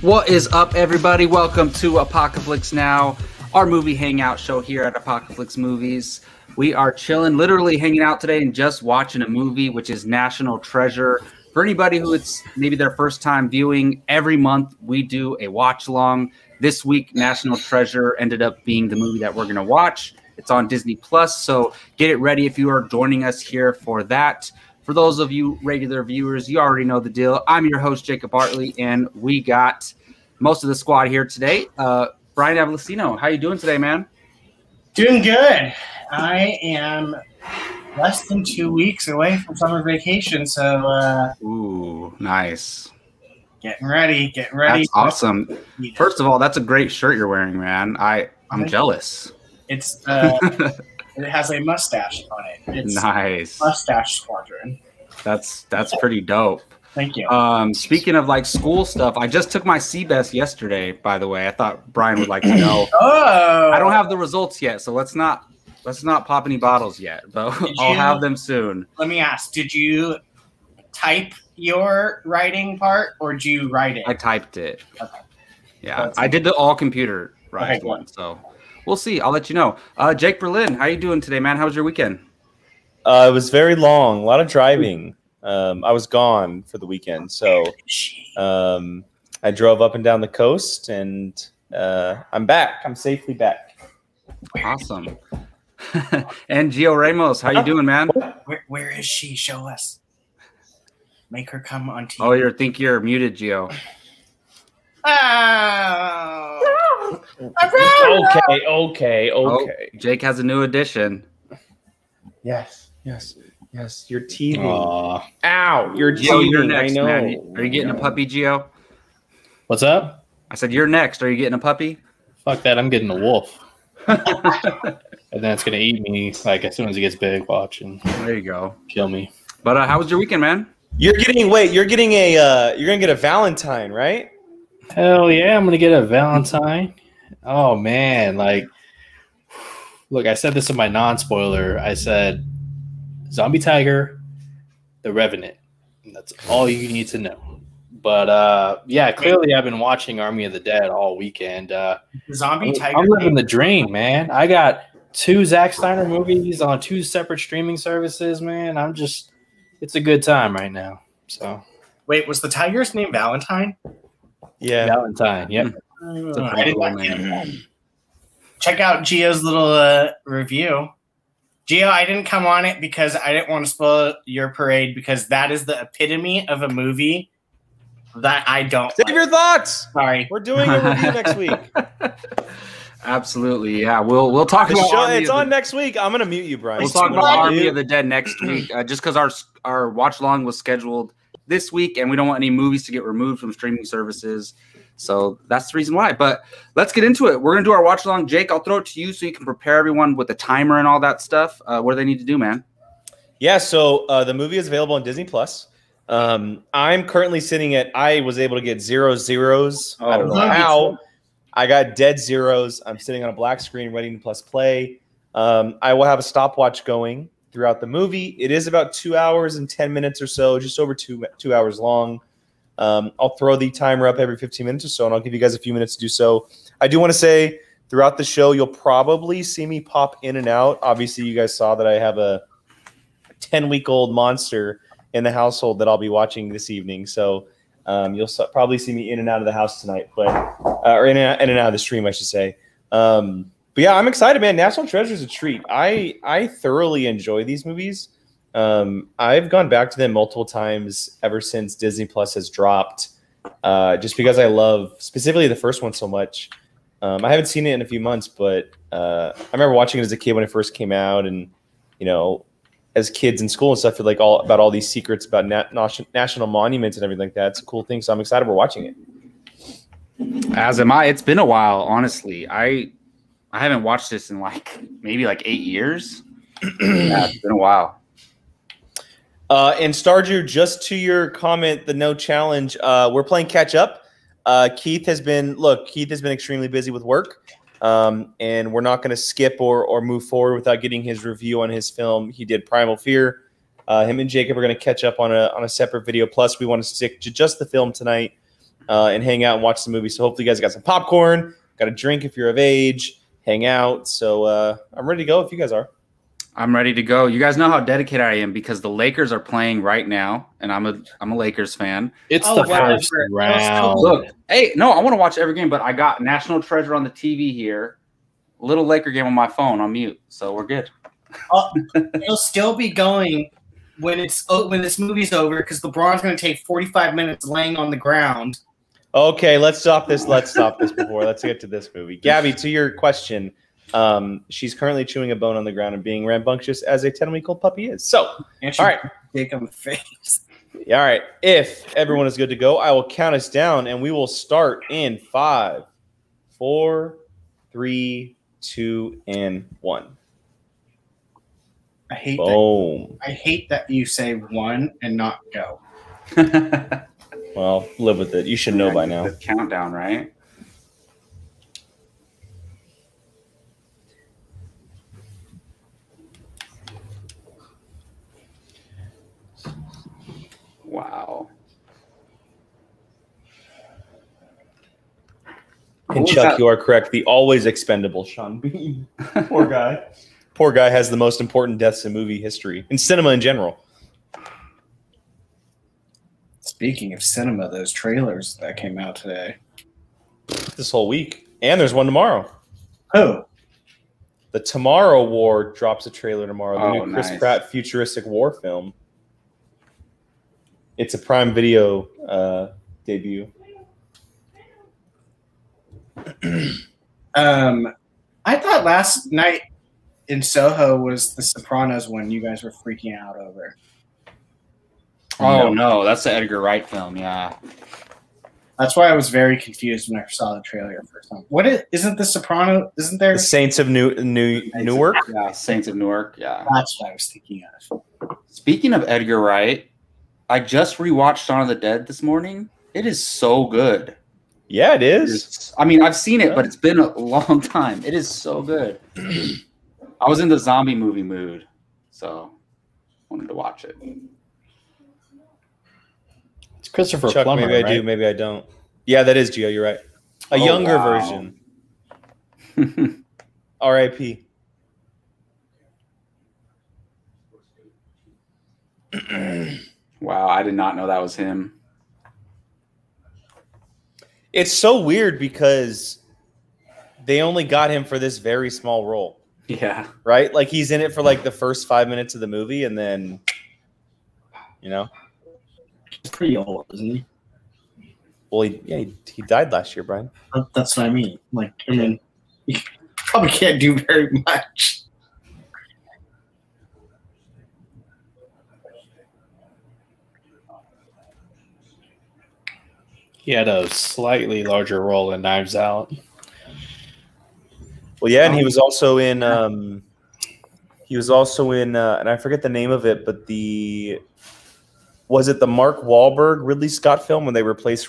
What is up, everybody? Welcome to Apocaflix Now, our movie hangout show here at Apocaflix Movies. We are chilling, literally hanging out today and just watching a movie, which is National Treasure. For anybody who it's maybe their first time viewing, every month we do a watch along. This week, National Treasure ended up being the movie that we're going to watch. It's on Disney Plus, so get it ready if you are joining us here for that. For those of you regular viewers, you already know the deal. I'm your host, Jacob Bartley, and we got most of the squad here today. Brian Avellino, how you doing today, man? Doing good. I am less than 2 weeks away from summer vacation, so ooh, nice. Getting ready. That's awesome. First of all, that's a great shirt you're wearing, man. I'm jealous. It's it has a mustache on it. It's nice. Mustache Squadron. That's pretty dope. Thank you. Speaking of like school stuff, I just took my CBEST yesterday, by the way. I thought Brian would like to know. Oh, I don't have the results yet, so let's not pop any bottles yet, but I'll have them soon. Let me ask, did you type your writing part or did you write it? I typed it. Okay. Yeah, I did the all computer one, so we'll see. I'll let you know. Jake Berlin, how you doing today, man? How was your weekend? It was very long, a lot of driving. I was gone for the weekend, so I drove up and down the coast, and I'm back. I'm safely back. Awesome. And Gio Ramos, how you doing, man? Where is she? Show us. Make her come on TV. Oh, you're muted, Gio. Okay. Oh, Jake has a new addition. Yes. You're teething. Aww. Ow, you're Gio, teething. you're next, I know. man. Are you getting a puppy, Gio? What's up? I said you're next. Are you getting a puppy? Fuck that. I'm getting a wolf. And then it's going to eat me like as soon as it gets big, watch, and There you go. kill me. But how was your weekend, man? You're getting you're gonna get a Valentine, right? Hell yeah, I'm going to get a Valentine. Oh, man. Like, look, I said this in my non-spoiler. I said Zombie Tiger, The Revenant. And that's all you need to know. But, yeah, clearly I've been watching Army of the Dead all weekend. Zombie Tiger. I'm living the dream, man. I got 2 Zack Snyder movies on 2 separate streaming services, man. It's a good time right now. So, Wait, was the tiger's name Valentine? Yeah. Valentine, yep. I did not get that. Check out Gio's little review. Gio, I didn't come on it because I didn't want to spoil your parade, because that is the epitome of a movie that I don't Save like. your thoughts. Sorry. We're doing a review next week. Absolutely, yeah. We'll talk The about show, Army it's of on the, next week. I'm gonna mute you, Brian. We'll talk about Army of the Dead next week, just because our watch along was scheduled this week, and we don't want any movies to get removed from streaming services. So that's the reason why. But let's get into it. We're gonna do our watch along. Jake, I'll throw it to you so you can prepare everyone with the timer and all that stuff. What do they need to do, man? Yeah, so the movie is available on Disney Plus. I'm currently sitting at, I was able to get 0 zeros. I don't know how. I got dead zeros. I'm sitting on a black screen ready to press play. I will have a stopwatch going throughout the movie. It is about 2 hours and 10 minutes or so, just over two hours long. I'll throw the timer up every 15 minutes or so, and I'll give you guys a few minutes to do so. I do want to say throughout the show, you'll probably see me pop in and out. Obviously, you guys saw that I have a 10-week-old monster in the household that I'll be watching this evening. So you'll probably see me in and out of the house tonight, or in and out of the stream, I should say. But yeah, I'm excited, man. National Treasure is a treat. I thoroughly enjoy these movies. I've gone back to them multiple times ever since Disney Plus has dropped, just because I love specifically the first one so much. I haven't seen it in a few months, but I remember watching it as a kid when it first came out, and as kids in school and stuff, like about all these secrets about national monuments and everything like that. It's a cool thing, so I'm excited we're watching it. As am I. It's been a while, honestly. I haven't watched this in maybe 8 years. Yeah, it's been a while. And Stardew, just to your comment, the no challenge, we're playing catch up. Keith has been extremely busy with work. And we're not going to skip or move forward without getting his review on his film. He did Primal Fear. Him and Jacob are going to catch up on a separate video. Plus, we want to stick to just the film tonight. and hang out and watch the movie. So hopefully you guys got some popcorn, got a drink if you're of age, hang out. So I'm ready to go if you guys are. I'm ready to go. You guys know how dedicated I am because the Lakers are playing right now, and I'm a Lakers fan. It's the first round. Look, hey, no, I want to watch every game, but I got National Treasure on the TV here. Little Laker game on my phone on mute, so we're good. It'll still be going when this movie's over because LeBron's going to take 45 minutes laying on the ground. Okay, let's stop this. Let's get to this movie. Gabby, to your question. She's currently chewing a bone on the ground and being rambunctious as a 10-week-old puppy is. So, all right. Dick on the face. All right. If everyone is good to go, I will count us down and we will start in 5, 4, 3, 2, and 1. I hate Boom. I hate that you say 1 and not go. Well, live with it. You should know by now. Countdown, right? Wow. And Chuck, you are correct. The always expendable Sean Bean. Poor guy. Poor guy has the most important deaths in movie history, in cinema in general. Speaking of cinema, those trailers that came out today. This whole week. And there's one tomorrow. Oh. The Tomorrow War drops a trailer tomorrow. The new Chris nice. Pratt futuristic war film. It's a Prime Video debut. I thought last night in Soho was the Sopranos one you guys were freaking out over. Oh no, that's the Edgar Wright film. Yeah, that's why I was very confused when I saw the trailer the first time. Isn't the Soprano? Isn't there the Saints of Newark? Yeah, Saints of Newark. Yeah, that's what I was thinking of. Speaking of Edgar Wright, I just rewatched Dawn of the Dead this morning. It is so good. Yeah, it is. I mean, I've seen it, but it's been a long time. It is so good. I was in the zombie movie mood, so wanted to watch it. It's Christopher Chuck, Plummer, maybe I right? do, maybe I don't. Yeah, that is Gio. You're right. A younger version. R.I.P. Wow, I did not know that was him. It's so weird because they only got him for this very small role. Yeah. Right? Like he's in it for like the first 5 minutes of the movie and then, you know. He's pretty old, isn't he? Well, he died last year, Brian. That's what I mean. Like, I mean, you probably can't do very much. He had a slightly larger role in Knives Out. Well, yeah, and he was also in and I forget the name of it, but was it the Mark Wahlberg Ridley Scott film when they replaced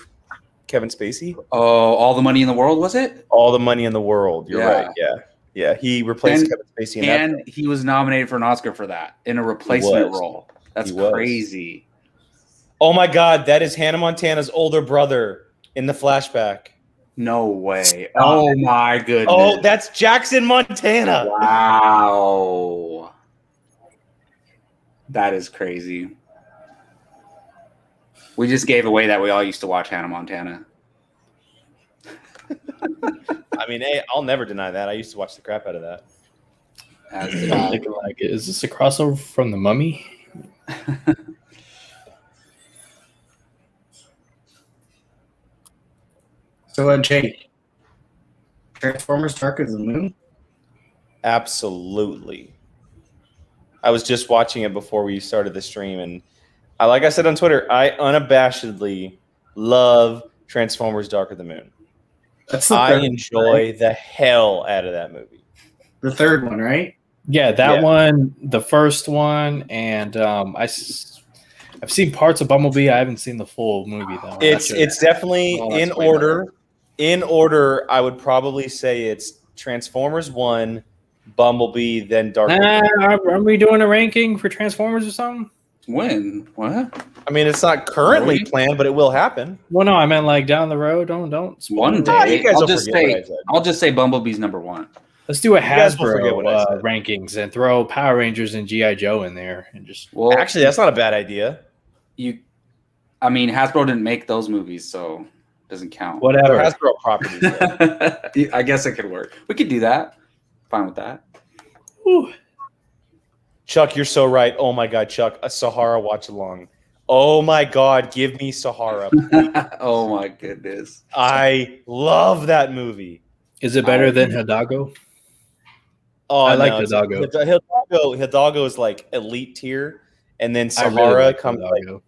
Kevin Spacey? Oh, All the Money in the World, was it? All the Money in the World. You're right. Yeah. He replaced Kevin Spacey in that film. He was nominated for an Oscar for that in a replacement role. That's crazy. Oh my God, that is Hannah Montana's older brother in the flashback. No way. Oh my goodness. Oh, that's Jackson Montana. Wow. That is crazy. We just gave away that we all used to watch Hannah Montana. I mean, hey, I'll never deny that. I used to watch the crap out of that. Is this a crossover from The Mummy? So, Jake, Transformers Dark of the Moon? Absolutely. I was just watching it before we started the stream, and like I said on Twitter, I unabashedly love Transformers Dark of the Moon. I enjoy the hell out of that movie. The third one, right? Yeah, that one, the first one, and I've seen parts of Bumblebee. I haven't seen the full movie though. It's definitely in order. In order, I would probably say it's Transformers 1, Bumblebee, then Dark. Are we doing a ranking for Transformers or something? When? What? I mean, it's not currently planned, but it will happen. Well, no, I meant like down the road. Don't. One day. I'll just say Bumblebee's number one. Let's do a Hasbro rankings and throw Power Rangers and G.I. Joe in there and just. Well, actually, that's not a bad idea. I mean, Hasbro didn't make those movies, so it doesn't count. Whatever. They're Hasbro properties. I guess it could work. We could do that. Fine with that. Whew. Chuck, you're so right. Oh my God, Chuck, a Sahara watch along. Oh my God, give me Sahara. Oh my goodness. I love that movie. Is it better than Hidalgo? Oh, I like Hidalgo. Hidalgo is like elite tier, and then Sahara comes like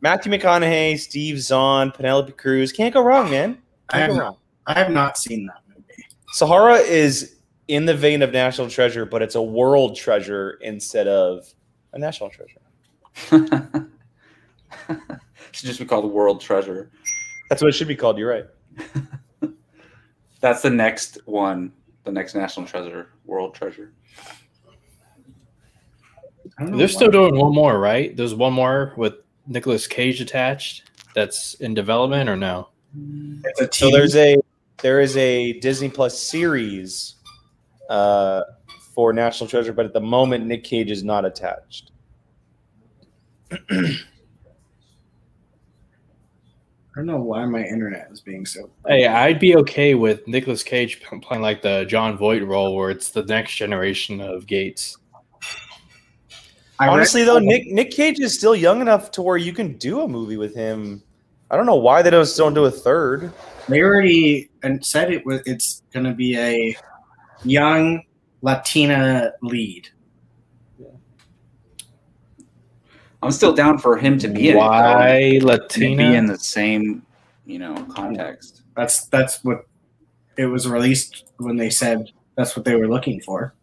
Matthew McConaughey, Steve Zahn, Penelope Cruz. Can't go wrong, man. I have not seen that movie. Sahara is in the vein of National Treasure, but it's a world treasure instead of a national treasure. It should just be called World Treasure. That's what it should be called. You're right. That's the next one. The next National Treasure, World Treasure. They're still doing one more, right? There's one more with Nicolas Cage attached that's in development, or no? So there is a Disney Plus series for National Treasure, but at the moment Nick Cage is not attached. I don't know why my internet is being so. Hey, I'd be okay with Nicolas Cage playing like the John Voight role, where it's the next generation of Gates. Honestly, though, Nick Cage is still young enough to where you can do a movie with him. I don't know why they don't do a third. They already said it's going to be a young Latina lead. I'm still down for him to be in it. Latina? Be in the same, context. That's what it was released when they said that's what they were looking for.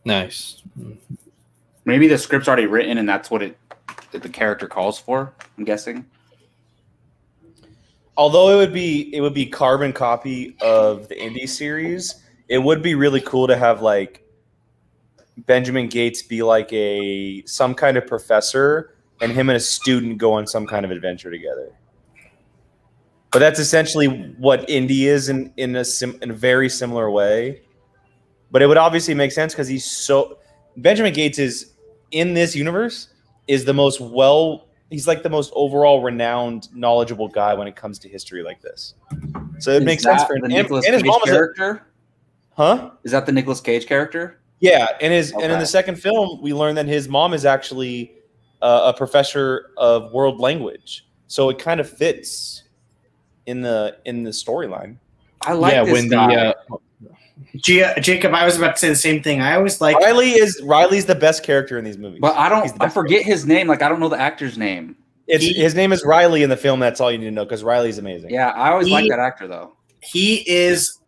Nice. Maybe the script's already written and that's what the character calls for, I'm guessing. Although it would be carbon copy of the indie series, it would be really cool to have like Benjamin Gates be like some kind of professor, and him and a student go on some kind of adventure together. But that's essentially what indie is in a very similar way. But it would obviously make sense because Benjamin Gates is in this universe is he's like the most overall renowned, knowledgeable guy when it comes to history like this. So it makes sense for him. And his mom character? Huh? Is that the Nicolas Cage character? Yeah, and in the second film, we learn that his mom is actually a professor of world language, so it kind of fits in the storyline. I like this guy. Jacob, I was about to say the same thing. I always like Riley's the best character in these movies, but I forget his name. Like I don't know the actor's name. His name is Riley in the film. That's all you need to know because Riley's amazing. Yeah, I always like that actor though. He is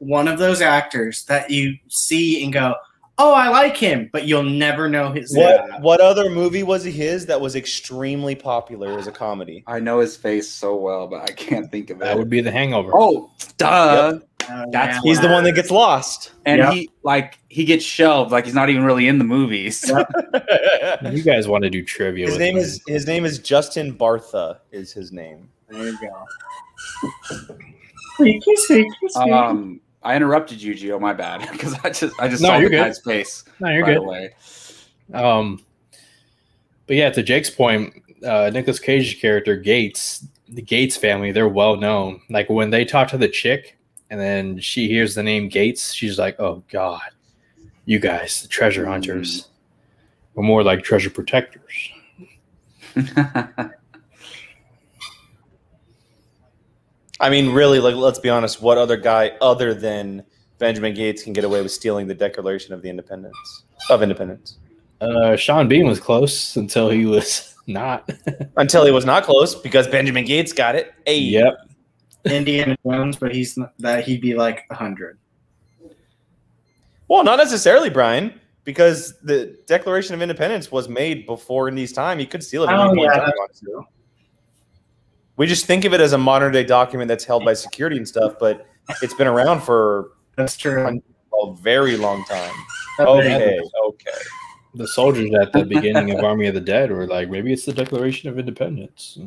one of those actors that you see and go, oh, I like him, but you'll never know his name. What other movie was his that was extremely popular as a comedy? I know his face so well, but I can't think of it. That would be The Hangover. Oh, duh. Yep. He's the one that gets lost. And he gets shelved, like he's not even really in the movies. Yep. You guys want to do trivia. His name is Justin Bartha is his name. There you go. Squeaky. I interrupted you, Gio. My bad, because I just No, saw you're the good. guy's face. No, you're right good. Away. But yeah, to Jake's point, Nicolas Cage's character Gates, the Gates family, they're well known. Like when they talk to the chick, and then she hears the name Gates, she's like, "Oh God, you guys, the treasure hunters, we're more like treasure protectors." I mean, really, like, let's be honest. What other guy other than Benjamin Gates can get away with stealing the Declaration of Independence? Sean Bean was close until he was not. Until he was not close because Benjamin Gates got it. Hey. Yep. Indiana Jones, but he's not, that he'd be like 100. Well, not necessarily, Brian, because the Declaration of Independence was made before Indy's time. He could steal it. We just think of it as a modern day document that's held by security and stuff, but it's been around for That's true. A very long time. Okay. The soldiers at the beginning of Army of the Dead were like, maybe it's the Declaration of Independence.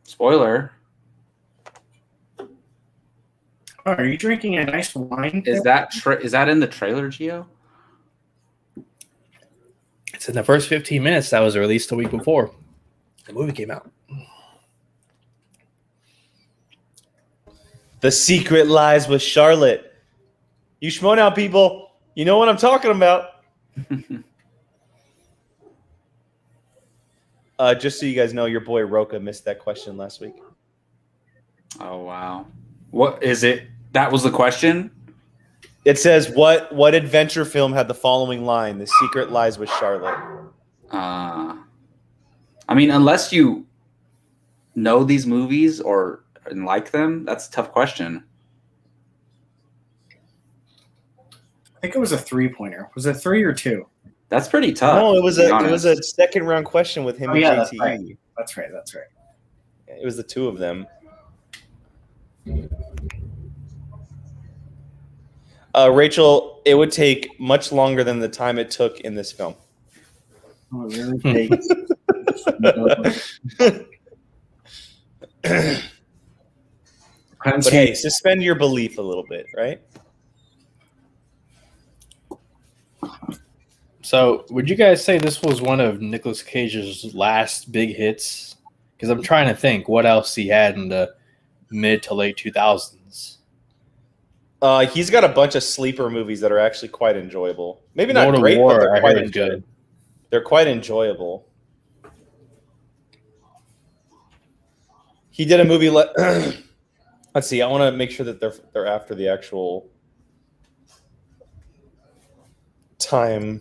Spoiler. Oh, are you drinking a nice wine? Is that in the trailer, Gio? It's in the first 15 minutes that was released the week before the movie came out. The secret lies with Charlotte. You schmo now, people. You know what I'm talking about. Just so you guys know, your boy Roka missed that question last week. Oh, wow. What is it? That was the question? It says, what adventure film had the following line, "The secret lies with Charlotte"? I mean, unless you know these movies or like them, that's a tough question. I think it was a 3-pointer. Was it 3 or 2? That's pretty tough. No, it was a second round question with him and JTE. That's right. It was the two of them. Rachel, it would take much longer than the time it took in this film. Oh, really? But hey, suspend your belief a little bit, right? So, would you guys say this was one of Nicolas Cage's last big hits? Because I'm trying to think what else he had in the mid to late 2000s. He's got a bunch of sleeper movies that are actually quite enjoyable. Maybe not Lord great, of War, but they're quite good. They're quite enjoyable. He did a movie. Let's see. I want to make sure that they're after the actual time.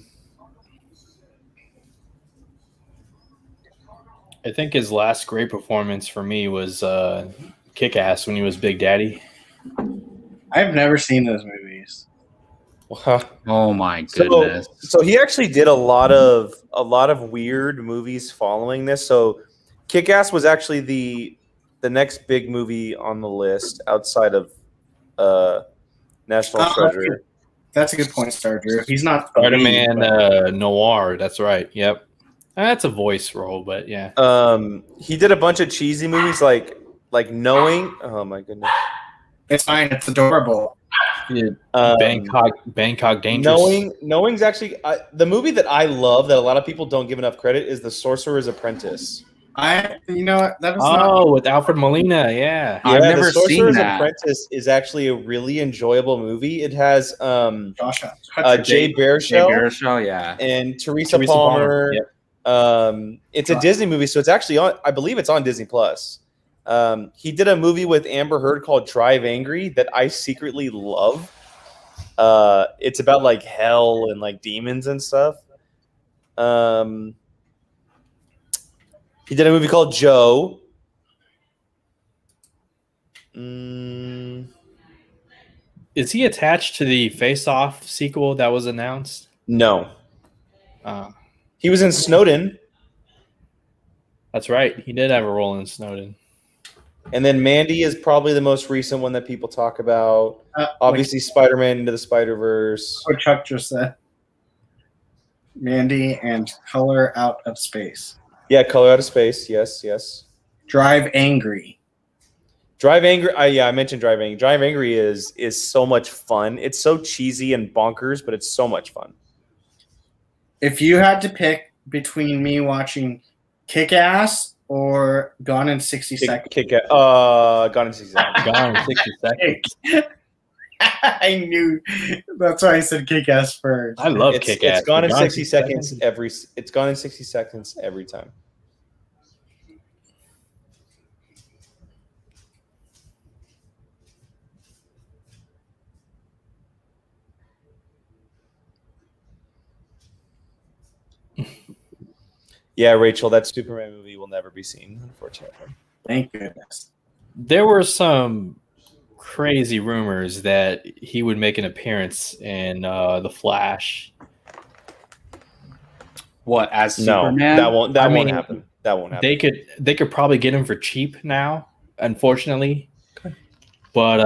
I think his last great performance for me was Kick-Ass when he was Big Daddy. I've never seen those movies. Oh my goodness! So he actually did a lot of weird movies following this. So Kick-Ass was actually the next big movie on the list outside of National Treasure. That's a good point, Star Drew. He's not Spider-Man Noir. That's right. Yep. That's a voice role, but yeah. He did a bunch of cheesy movies like Knowing. Oh my goodness. It's fine. It's adorable. Yeah. Bangkok Dangerous. Knowing's actually the movie that I love that a lot of people don't give enough credit is The Sorcerer's Apprentice. You know what? That is not... with Alfred Molina, yeah. I've never The Sorcerer's seen that. Apprentice is actually a really enjoyable movie. It has Jay Jay Baruchel, yeah, and Teresa Palmer. Yep. It's a Disney movie, so it's actually on. I believe it's on Disney Plus. He did a movie with Amber Heard called Drive Angry that I secretly love. It's about like hell and like demons and stuff. He did a movie called Joe. Is he attached to the Face Off sequel that was announced? No. He was in Snowden. That's right. He did have a role in Snowden. And then Mandy is probably the most recent one that people talk about. Obviously, Spider-Man Into the Spider-Verse. What Chuck just said. Mandy and Color Out of Space. Yeah, Color Out of Space. Yes, yes. Drive Angry. Drive Angry. I mentioned Drive Angry. Drive Angry is so much fun. It's so cheesy and bonkers, but it's so much fun. If you had to pick between me watching Kick-Ass or Gone in 60 Seconds. Gone in 60 Seconds. Gone in 60 Seconds. I knew. That's why I said Kick-Ass first. I love Kick-Ass. It's Gone in 60 Seconds It's Gone in 60 Seconds every time. Yeah, Rachel, that Superman movie will never be seen, unfortunately. Thank goodness. There were some crazy rumors that he would make an appearance in The Flash. What, as Superman? No, that won't happen. That won't happen. They could probably get him for cheap now, unfortunately. Okay. But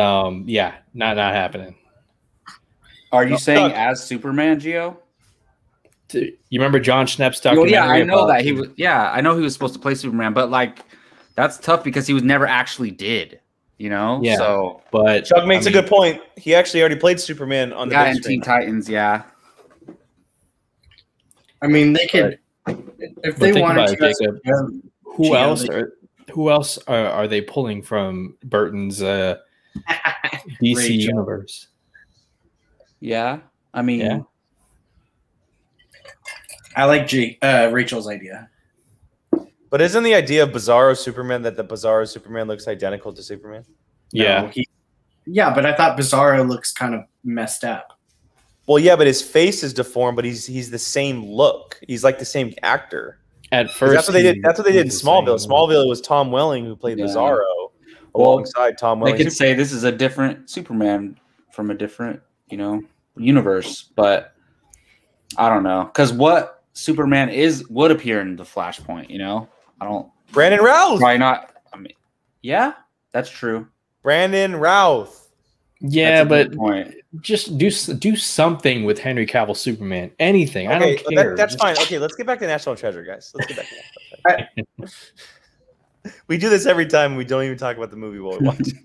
yeah, not happening. Are you saying as Superman, Gio? You remember John Schnepp's Well, documentary? yeah, I know that he was. Yeah, I know he was supposed to play Superman, but like, that's tough because he was never actually did. You know. Yeah. So, but Chuck makes a good point. He actually already played Superman on the big in screen. Teen Titans. Yeah. I mean, they could if they wanted to. Who else are they pulling from Burton's DC universe? Yeah, I mean, yeah. I like Rachel's idea. But isn't the idea of Bizarro Superman that the Bizarro Superman looks identical to Superman? Yeah. No, but I thought Bizarro looks kind of messed up. Well, yeah, but his face is deformed, but he's the same look. He's like the same actor. At first, that's what they did. That's what they did in Smallville. Smallville, it was Tom Welling who played Bizarro alongside Tom Welling. They could say this is a different Superman from a different, universe, but I don't know because what Superman would appear in the Flashpoint. I don't. Brandon Routh. Why not? I mean, yeah, that's true. Brandon Routh. Yeah, but just do something with Henry Cavill Superman. Anything. Okay, I don't care. That's fine. Okay, let's get back to National Treasure, guys. Let's get back to National Treasure. We do this every time. We don't even talk about the movie while we watch it.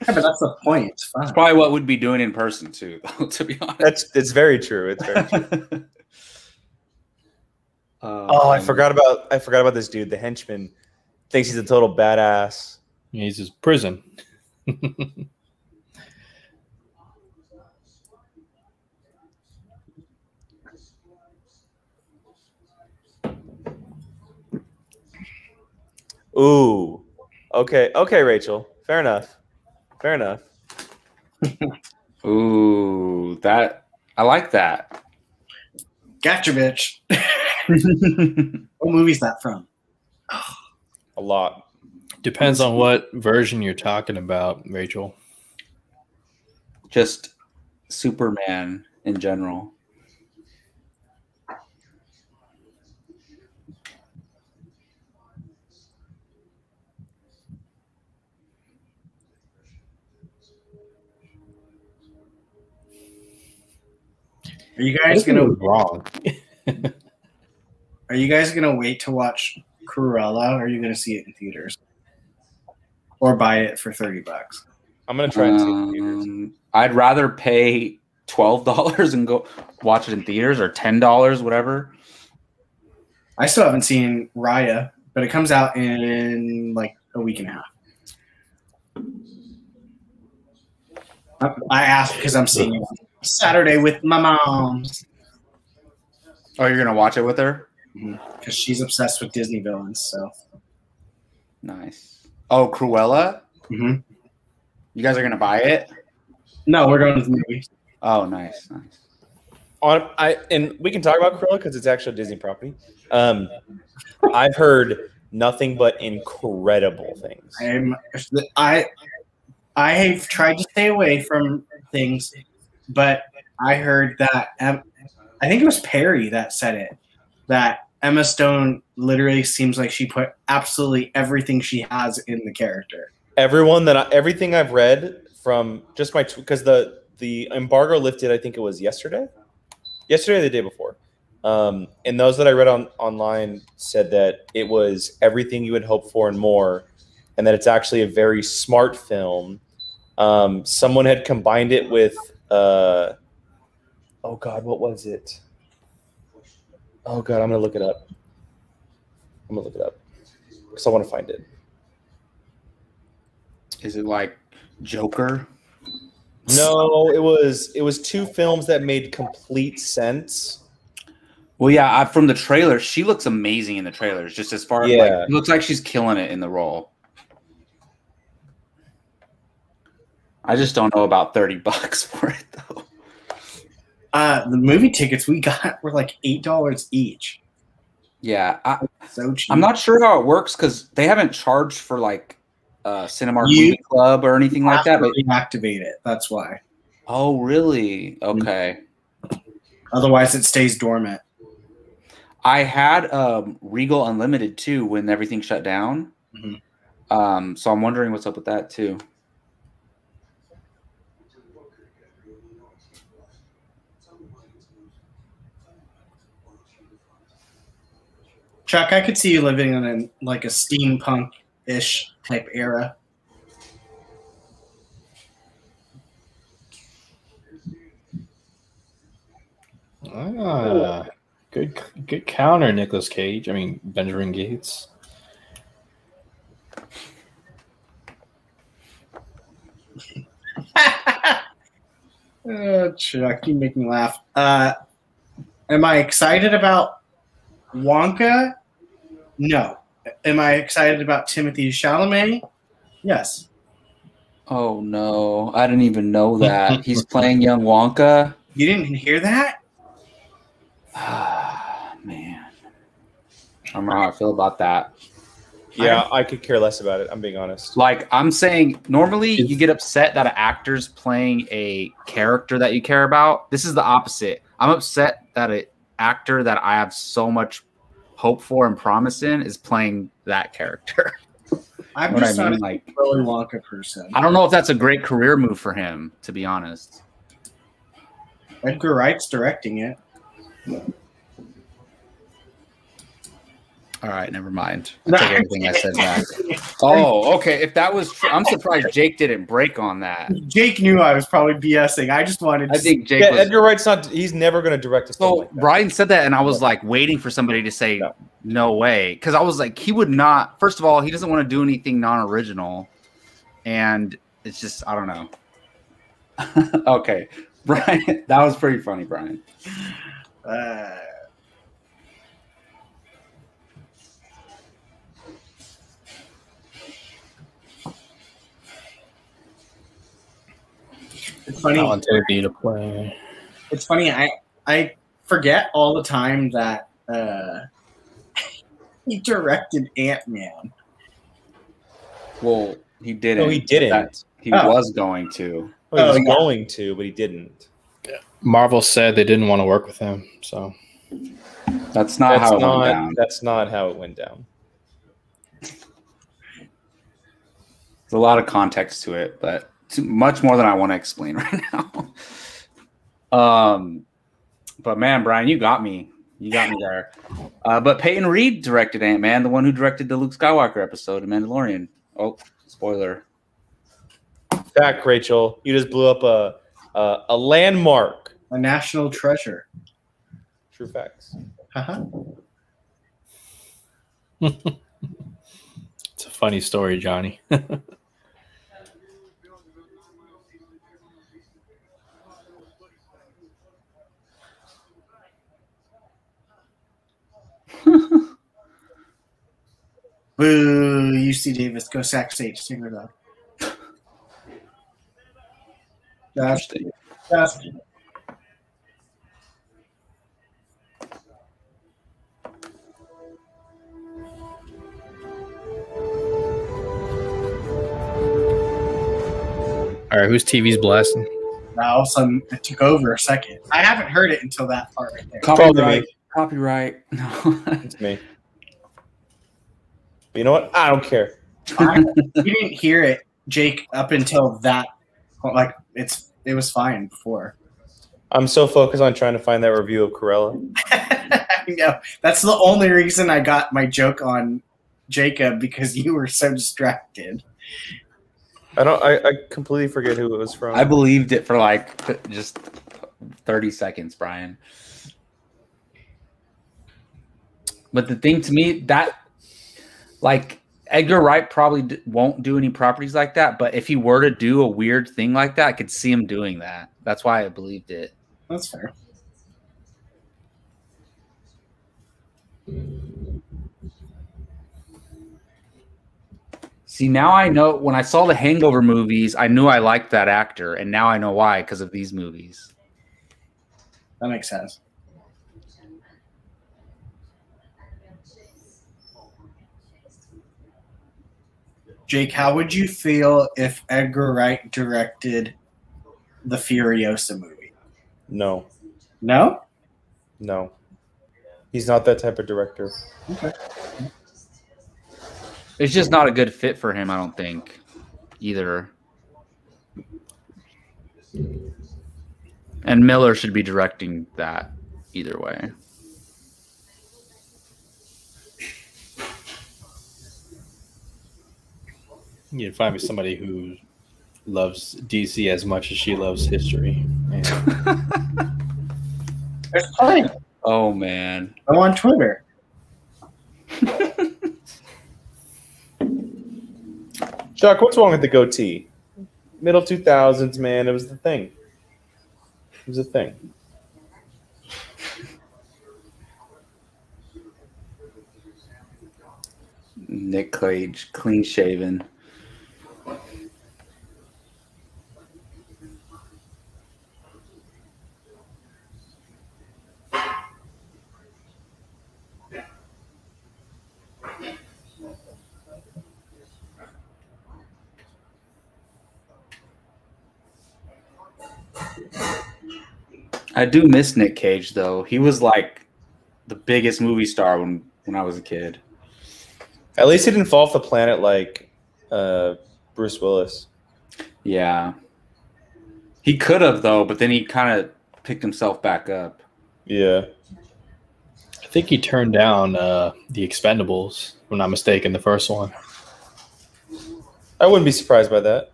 Yeah, but that's the point. It's fun. It's probably what we'd be doing in person too, to be honest. It's very true. It's very true. I forgot about this dude. The henchman thinks he's a total badass. Yeah, he's just prison. Ooh. Okay, Rachel. Fair enough. Ooh, I like that. Gotcha, bitch. What movie is that from? A lot. Depends on what version you're talking about, Rachel. Just Superman in general. Are you guys gonna wrong? Are you guys gonna wait to watch Cruella, or are you gonna see it in theaters, or buy it for $30? I'm gonna try and see it in theaters. I'd rather pay $12 and go watch it in theaters, or $10, whatever. I still haven't seen Raya, but it comes out in like a week and a half. I asked because I'm seeing it Saturday with my mom's. Oh, you're gonna watch it with her? Because she's obsessed with Disney villains. So nice. Oh, Cruella. Mm-hmm. You guys are gonna buy it? No, we're going to the movie. Oh, nice. And we can talk about Cruella because it's actually a Disney property. I've heard nothing but incredible things. I have tried to stay away from things, but I heard that I think it was Perry that said it, that Emma Stone literally seems like she put absolutely everything she has in the character. Everything I've read from just because the embargo lifted, I think it was yesterday or the day before. And those that I read online said that it was everything you would hope for and more, and that it's actually a very smart film. Someone had combined it with oh God, what was it? Oh God, I'm gonna look it up because I want to find it. Is it like Joker? No, it was two films that made complete sense. Well, yeah, from the trailer, she looks amazing in the trailers. Just as far as it looks like she's killing it in the role. I just don't know about $30 for it though. The movie tickets we got were like $8 each. Yeah, so cheap. I'm not sure how it works because they haven't charged for like Cinemark Movie Club or anything like that. But reactivate it. That's why. Oh, really? Okay. Otherwise, it stays dormant. I had Regal Unlimited too when everything shut down. Mm-hmm. So I'm wondering what's up with that too. Chuck, I could see you living in like a steampunk-ish type era. Good counter, Nicolas Cage. I mean, Benjamin Gates. Chuck, you make me laugh. Am I excited about Wonka? No. Am I excited about Timothée Chalamet? Yes. Oh no, I didn't even know that he's playing young Wonka. You didn't hear that? Man, I don't know how I feel about that. Yeah, I could care less about it. I'm being honest. Like, I'm saying, normally you get upset that an actor's playing a character that you care about. This is the opposite. I'm upset that an actor that I have so much hope for and promise in is playing that character. I'm just not like Willy Wonka person. I don't know if that's a great career move for him, to be honest. Edgar Wright's directing it. All right, never mind. I take everything I said back. Oh, okay. If that was true, I'm surprised Jake didn't break on that. Jake knew I was probably BSing. I just wanted to. I think Jake. Yeah, Edgar Wright's not. He's never going to direct a film So like that. Brian said that, and I was like waiting for somebody to say no way, because I was like, he would not. First of all, he doesn't want to do anything non-original, and it's just I don't know. Okay, Brian, that was pretty funny, Brian. It's funny. To play. It's funny. I forget all the time that he directed Ant-Man. Well, he didn't. No, he didn't. He was going to. Well, he was going to, but he didn't. Marvel said they didn't want to work with him, so That's not how it went down. That's not how it went down. There's a lot of context to it, but much more than I want to explain right now. But man, Brian, you got me. You got me there. But Peyton Reed directed Ant-Man, the one who directed the Luke Skywalker episode of Mandalorian. Oh, spoiler. Fact, Rachel, you just blew up a landmark. A national treasure. True facts. It's a funny story, Johnny. Boo, UC Davis. Go Sac Sage. Singer though. That's All right, whose TV's blasting? now all of a sudden it took over a second. I haven't heard it until that part right there. Copyright. Copyright. No. It's me. But you know what? I don't care. You didn't hear it, Jake, up until that. Like it was fine before. I'm so focused on trying to find that review of Corella. No, that's the only reason I got my joke on Jacob, because you were so distracted. I completely forget who it was from. I believed it for like just 30 seconds, Brian. But the thing to me, that like Edgar Wright probably won't do any properties like that. But if he were to do a weird thing like that, I could see him doing that. That's why I believed it. That's fair. See, now I know when I saw the Hangover movies, I knew I liked that actor. And now I know why, because of these movies. That makes sense. Jake, how would you feel if Edgar Wright directed the Furiosa movie? No. No? No. He's not that type of director. Okay. It's just not a good fit for him, I don't think, either. And Miller should be directing that either way. You'd find me somebody who loves DC as much as she loves history. And There's plenty. Oh man. Go on Twitter. Chuck, what's wrong with the goatee? Middle 2000s, man. It was the thing. It was a thing. Nick Cage, clean shaven. I do miss Nick Cage though. He was like the biggest movie star when I was a kid. At least he didn't fall off the planet like Bruce Willis. Yeah. He could have though, but then he kind of picked himself back up. Yeah. I think he turned down the Expendables, if I'm not mistaken, the first one. I wouldn't be surprised by that.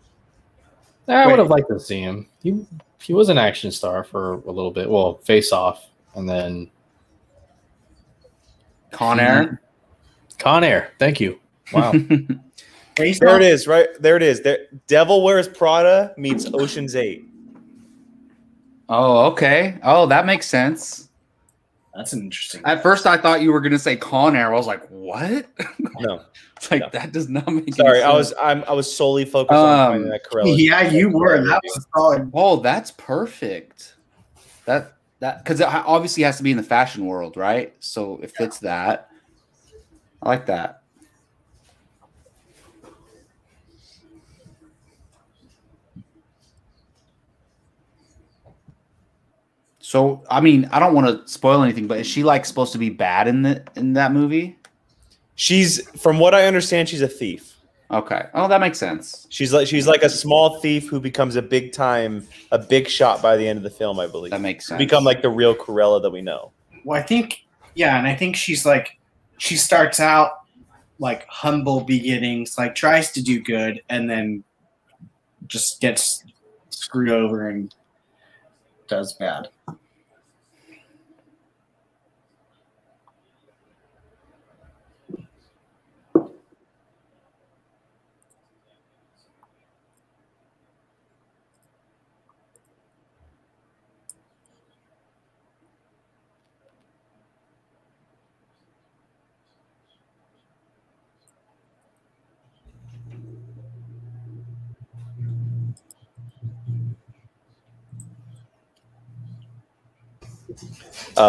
I would have liked to see him. He was an action star for a little bit. Well, Face Off, and then Con Air. Con Air. Thank you. Wow. There it is, right? There it is. There, Devil Wears Prada meets Ocean's 8. Oh, okay. Oh, that makes sense. That's an interesting. At first, I thought you were going to say Con Air. I was like, what? No. It's like No. That does not make Sorry, any sense. I was solely focused on finding that Corella. Yeah, you were. That was solid. Oh, that's perfect. That because it obviously has to be in the fashion world, right? So it fits that. I like that. So I mean, I don't want to spoil anything, but is she like supposed to be bad in that movie? She's, from what I understand, she's a thief. Okay. Oh, that makes sense. She's like a small thief who becomes a big shot by the end of the film, I believe. That makes sense. Become like the real Corella that we know. Well, I think, yeah, and I think she's like, she starts out like humble beginnings, like tries to do good, and then just gets screwed over and does bad.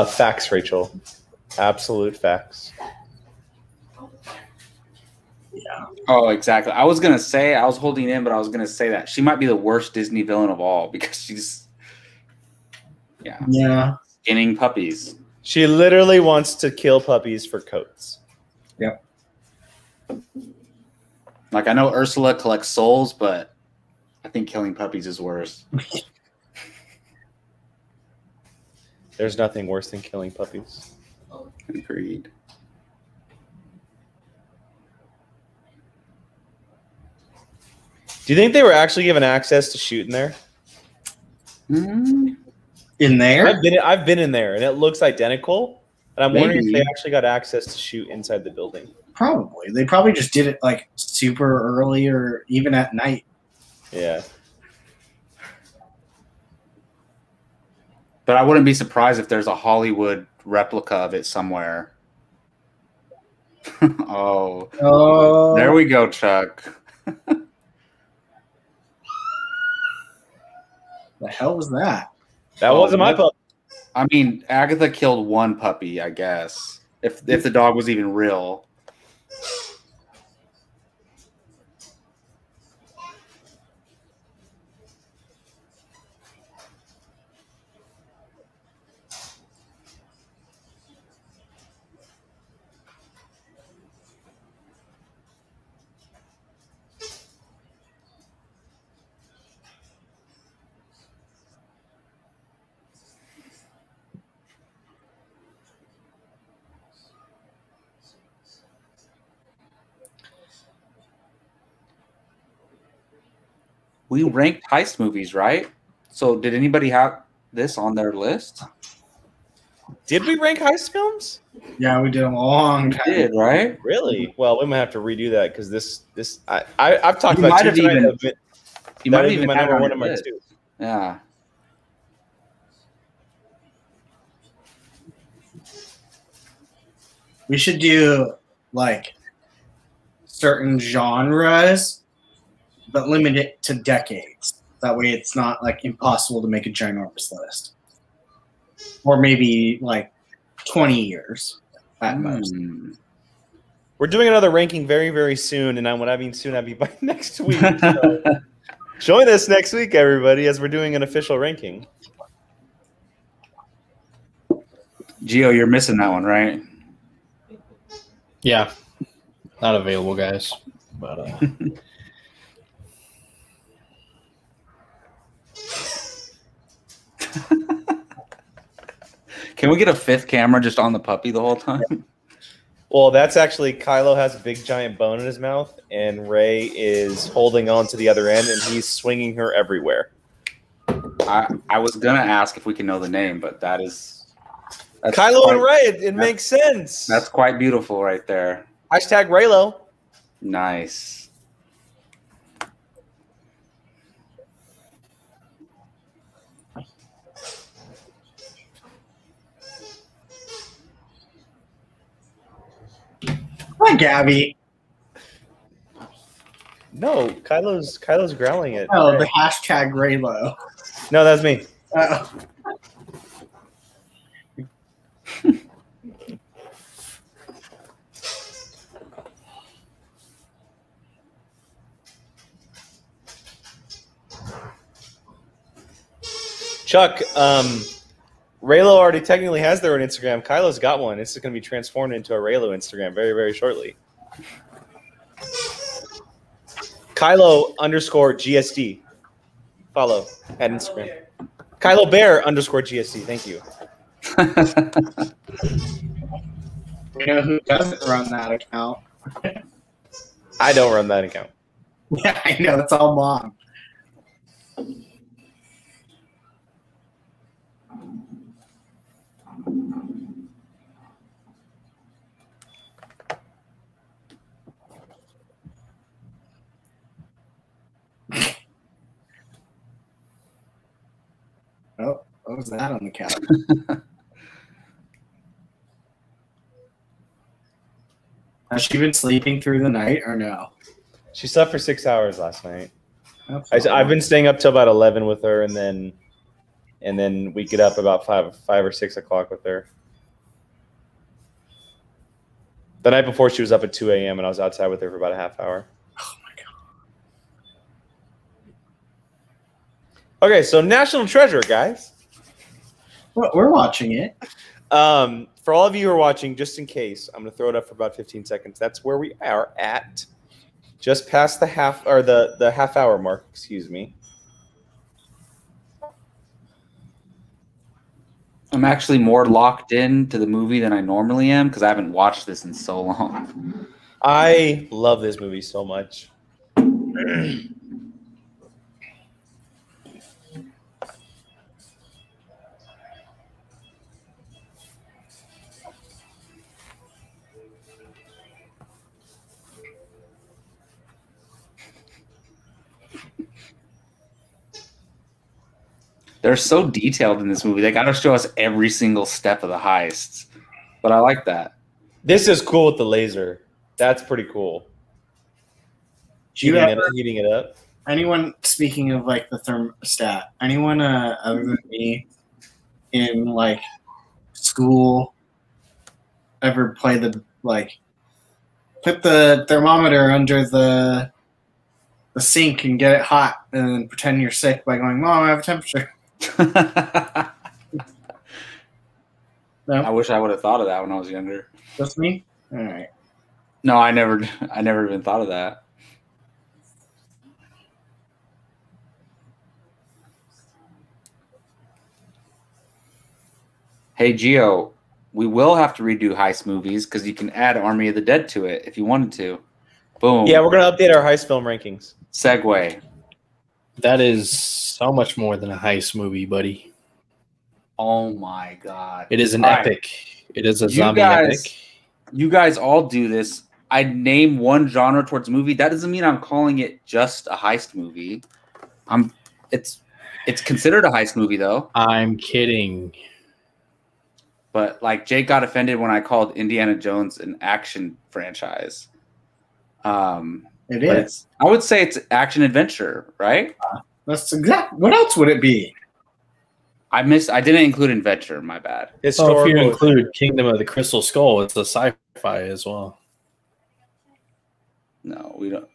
Facts, Rachel. Absolute facts. Yeah. Oh, exactly. I was holding in, but I was gonna say that she might be the worst Disney villain of all because she's skinning puppies. She literally wants to kill puppies for coats. Yep. Like I know Ursula collects souls, but I think killing puppies is worse. There's nothing worse than killing puppies. Agreed. Do you think they were actually given access to shoot in there? In there? I've been in there, and it looks identical. And I'm wondering if Maybe. they actually got access to shoot inside the building. Probably. They probably just did it like super early or even at night. Yeah. But I wouldn't be surprised if there's a Hollywood replica of it somewhere. Oh, there we go, Chuck. The hell was that? That wasn't my puppy. I mean, Agatha killed one puppy, I guess. If the dog was even real. we ranked heist movies, right? So did anybody have this on their list? Did we rank heist films? Yeah, we did a long time. We did, right? Really? Well, we might have to redo that because I've talked You about might two have tonight. even- You might have even my had it number on one your and my list. two. Yeah. We should do like certain genres, but limit it to decades. That way it's not like impossible to make a ginormous list. Or maybe like 20 years at most. We're doing another ranking very, very soon, and when I mean soon, I mean by next week. So join us next week, everybody, as we're doing an official ranking. Gio, you're missing that one, right? Yeah, not available, guys. But Can we get a fifth camera just on the puppy the whole time? Well, that's actually Kylo has a big giant bone in his mouth, and Rey is holding on to the other end, and he's swinging her everywhere. I was gonna ask if we can know the name, but that's Kylo and Rey. It makes sense. That's quite beautiful right there. Hashtag Raylo. Nice. Hi, Gabby. No, Kylo's growling it. Oh, the hashtag Raylo. No, that's me. Chuck, Raylo already technically has their own Instagram. Kylo's got one. It's going to be transformed into a Raylo Instagram very, very shortly. Kylo_GSD. Follow at Instagram. Kylo Bear _GSD. Thank you. We know who doesn't run that account. I don't run that account. Yeah, I know. It's all mom. Oh, what was that on the couch? Has she been sleeping through the night or no? She slept for 6 hours last night. That's I've been staying up till about 11 with her, and then we get up about 5 or 6 o'clock with her. The night before, she was up at 2 a.m. and I was outside with her for about a half hour. Oh my god. Okay, so National Treasure, guys. Well, we're watching it. For all of you who are watching, just in case, I'm going to throw it up for about 15 seconds. That's where we are at, just past the half hour mark. Excuse me. I'm actually more locked in to the movie than I normally am because I haven't watched this in so long. I love this movie so much. They're so detailed in this movie. They got to show us every single step of the heists. But I like that. This is cool with the laser. That's pretty cool. Heating it up. Anyone, speaking of like the thermostat, anyone other than me in like school ever play the like put the thermometer under the sink and get it hot and then pretend you're sick by going, Mom, I have a temperature. No? I wish I would have thought of that when I was younger. Just me? All right. No, I never even thought of that. Hey, Gio, we will have to redo heist movies because you can add Army of the Dead to it if you wanted to. Boom. Yeah, we're going to update our heist film rankings. Segue. That is so much more than a heist movie, buddy. Oh my god! It is an All epic. right. It is a zombie epic. You guys all do this. I name one genre towards movie. That doesn't mean I'm calling it just a heist movie. It's considered a heist movie though. I'm kidding. But like Jake got offended when I called Indiana Jones an action franchise. It is. I would say it's action adventure, right? That's exact. What else would it be? I didn't include adventure. My bad. So if you include Kingdom of the Crystal Skull, it's a sci-fi as well. No, we don't.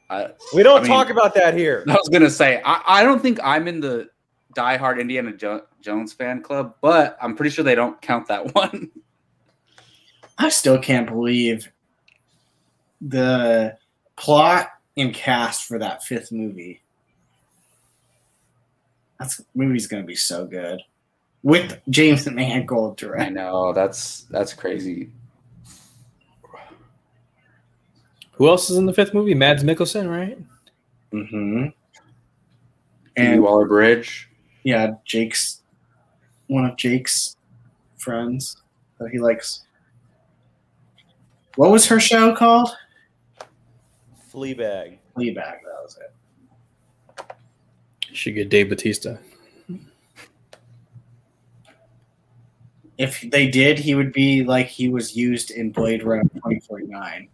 We don't talk about that here. I was gonna say I don't think I'm in the diehard Indiana Jones fan club, but I'm pretty sure they don't count that one. I still can't believe the plot and cast for that 5th movie. That movie's gonna be so good with James Mangold direct. I know that's crazy. Who else is in the 5th movie? Mads Mikkelsen, right? Mm-hmm. And Waller-Bridge. Yeah, one of Jake's friends that he likes. What was her show called? Fleabag. Fleabag, that was it. You should get Dave Bautista. If they did, he would be like he was used in Blade Runner 2049.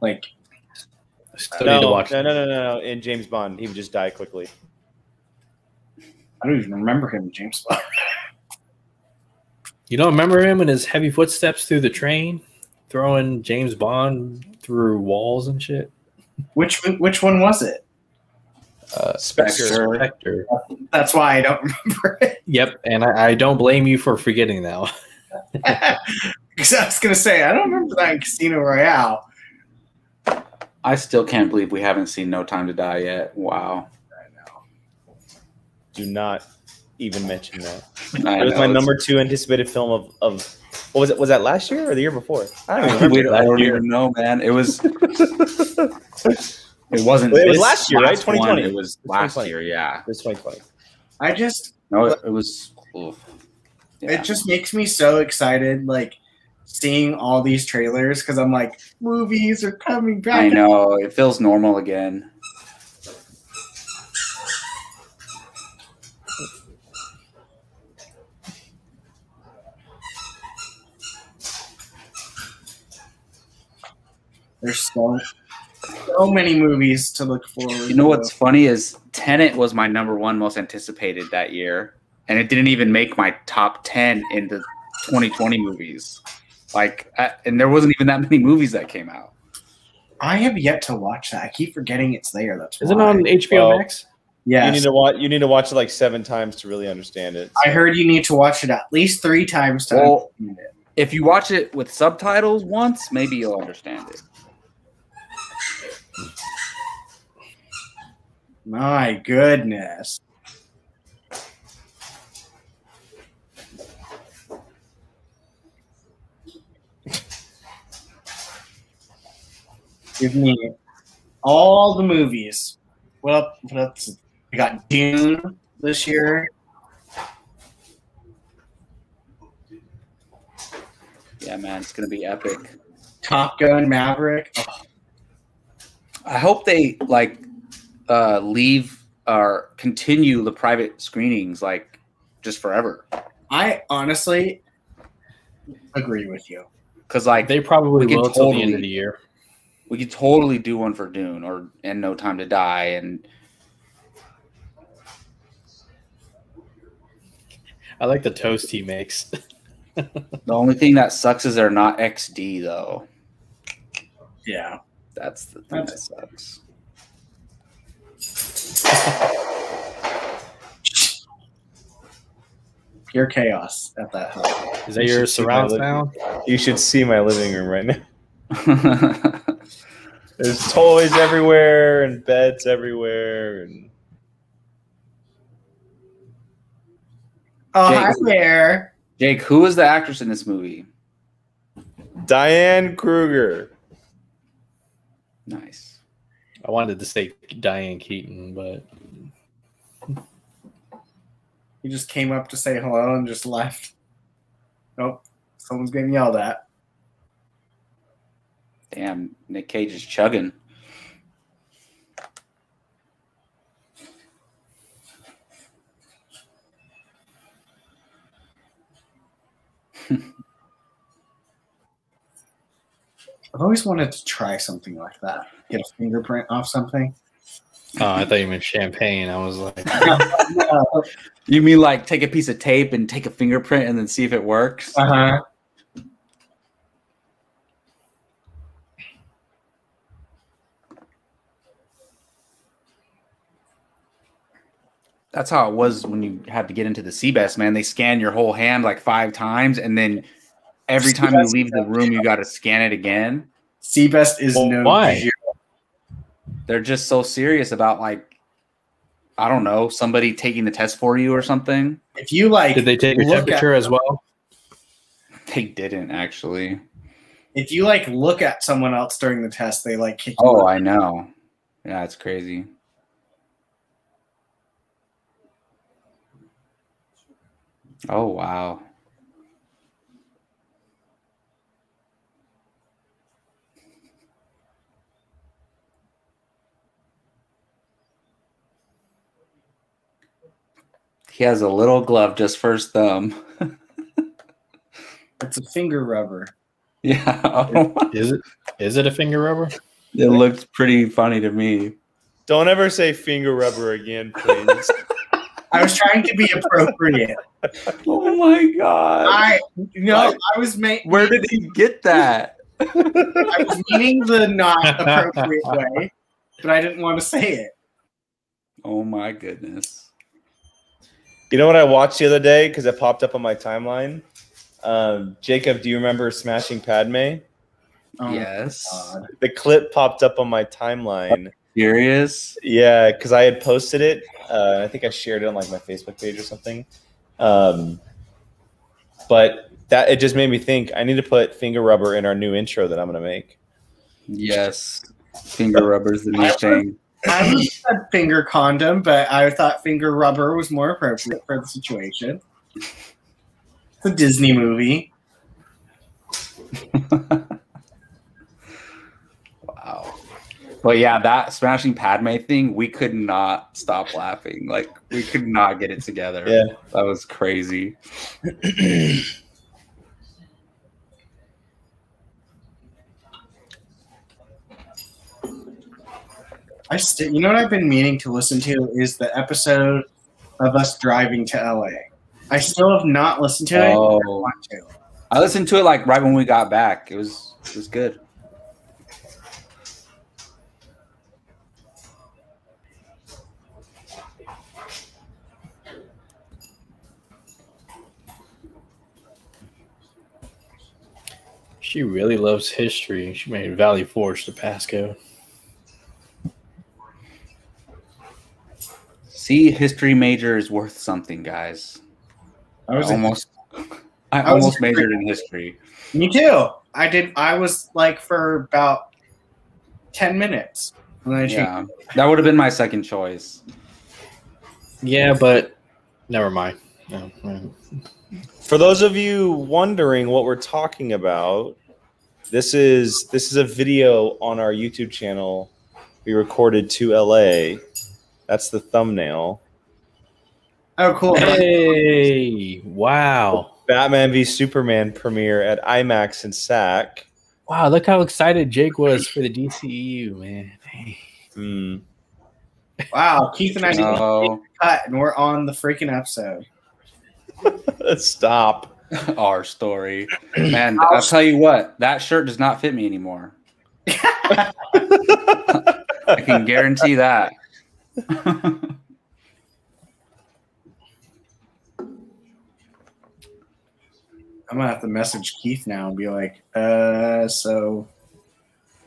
Like, I still need to watch that. No. In James Bond, he would just die quickly. I don't even remember him in James Bond. You don't remember him and his heavy footsteps through the train, throwing James Bond through walls and shit? Which one was it? Spectre. That's why I don't remember it. Yep, and I don't blame you for forgetting that one. Because I was going to say, I don't remember that in Casino Royale. I still can't believe we haven't seen No Time to Die yet. Wow. I know. Do not even mention that. It was my number 2 anticipated film of what was it? Was that last year or the year before? I don't even remember. I don't even know, man. It was. It wasn't. It was last year, right? 2020. It was last year. Yeah. It was 2020. It was. Yeah. It just makes me so excited, like seeing all these trailers, because I'm like, movies are coming back. I know, it feels normal again. There's so many movies to look forward to. You know what's funny is Tenet was my number 1 most anticipated that year, and it didn't even make my top 10 in the 2020 movies. Like, and there wasn't even that many movies that came out. I have yet to watch that. I keep forgetting it's there. That's Is it on HBO Max? Yeah. You need to watch it like 7 times to really understand it. I heard you need to watch it at least 3 times to understand it. If you watch it with subtitles once, maybe you'll understand it. My goodness. Give me all the movies. What else? We got Dune this year. Yeah, man, it's gonna be epic. Top Gun, Maverick. Oh. I hope they leave or continue the private screenings like just forever. I honestly agree with you. Because like they probably will until the end of the year. We could totally do one for Dune and No Time to Die, and I like the toast he makes. The only thing that sucks is they're not XD though. Yeah, that's the thing that sucks. Pure chaos at that house. Is that your surround sound? You should see my living room right now. There's toys everywhere and beds everywhere. And hi there. Jake, who is the actress in this movie? Diane Kruger. Nice. I wanted to say Diane Keaton, but He just came up to say hello and just left. Nope. Someone's getting yelled at. Damn, Nick Cage is chugging. I've always wanted to try something like that. Get a fingerprint off something. oh, I thought you meant champagne. I was like, You mean like take a piece of tape and take a fingerprint and then see if it works? Uh-huh. That's how it was when you had to get into the CBEST, man. They scan your whole hand like 5 times, and then every time you leave the room, you got to scan it again. CBEST is no. why? They're just so serious about, like, I don't know, somebody taking the test for you or something. If you like, Did they take your temperature as well? They didn't, actually. If you like look at someone else during the test, they like kick you Oh, out. I know. Yeah, it's crazy. Oh, wow. He has a little glove just for his thumb. It's a finger rubber. Yeah. Is it a finger rubber? It looked pretty funny to me. Don't ever say finger rubber again, please. I was trying to be appropriate. Oh my god. I was Where did he get that? I was meaning the not appropriate way, but I didn't want to say it. Oh my goodness. You know what I watched the other day because it popped up on my timeline? Jacob, do you remember Smashing Padme? Oh, Yes. God. The clip popped up on my timeline. Serious? Yeah, because I had posted it. I think I shared it on like my Facebook page or something. But that it just made me think I need to put finger rubber in our new intro that I'm going to make. Yes. Finger rubber's the new thing. I would have said finger condom, but I thought finger rubber was more appropriate for the situation. It's a Disney movie. Wow. But yeah, that Smashing Padme thing, we could not stop laughing. Like, we could not get it together. Yeah. That was crazy. You know what I've been meaning to listen to is the episode of us driving to LA. I still have not listened to it. Oh. I want to. I listened to it like right when we got back. It was good. She really loves history. She made Valley Forge the passcode. See, history major is worth something, guys. I almost majored in history. Me too. I did. I was like for about 10 minutes. And then I changed. That would have been my second choice. Yeah, but never mind. No. For those of you wondering what we're talking about, this is a video on our YouTube channel we recorded to LA. That's the thumbnail. Oh, cool. Hey, wow. Batman v Superman premiere at IMAX in SAC. Wow, look how excited Jake was for the DCEU, man. Hey. Wow, Keith and I didn't cut, and we're on the freaking episode. Stop. Our story. Man, I'll tell you what, that shirt does not fit me anymore. I can guarantee that. I'm gonna have to message Keith now and be like, so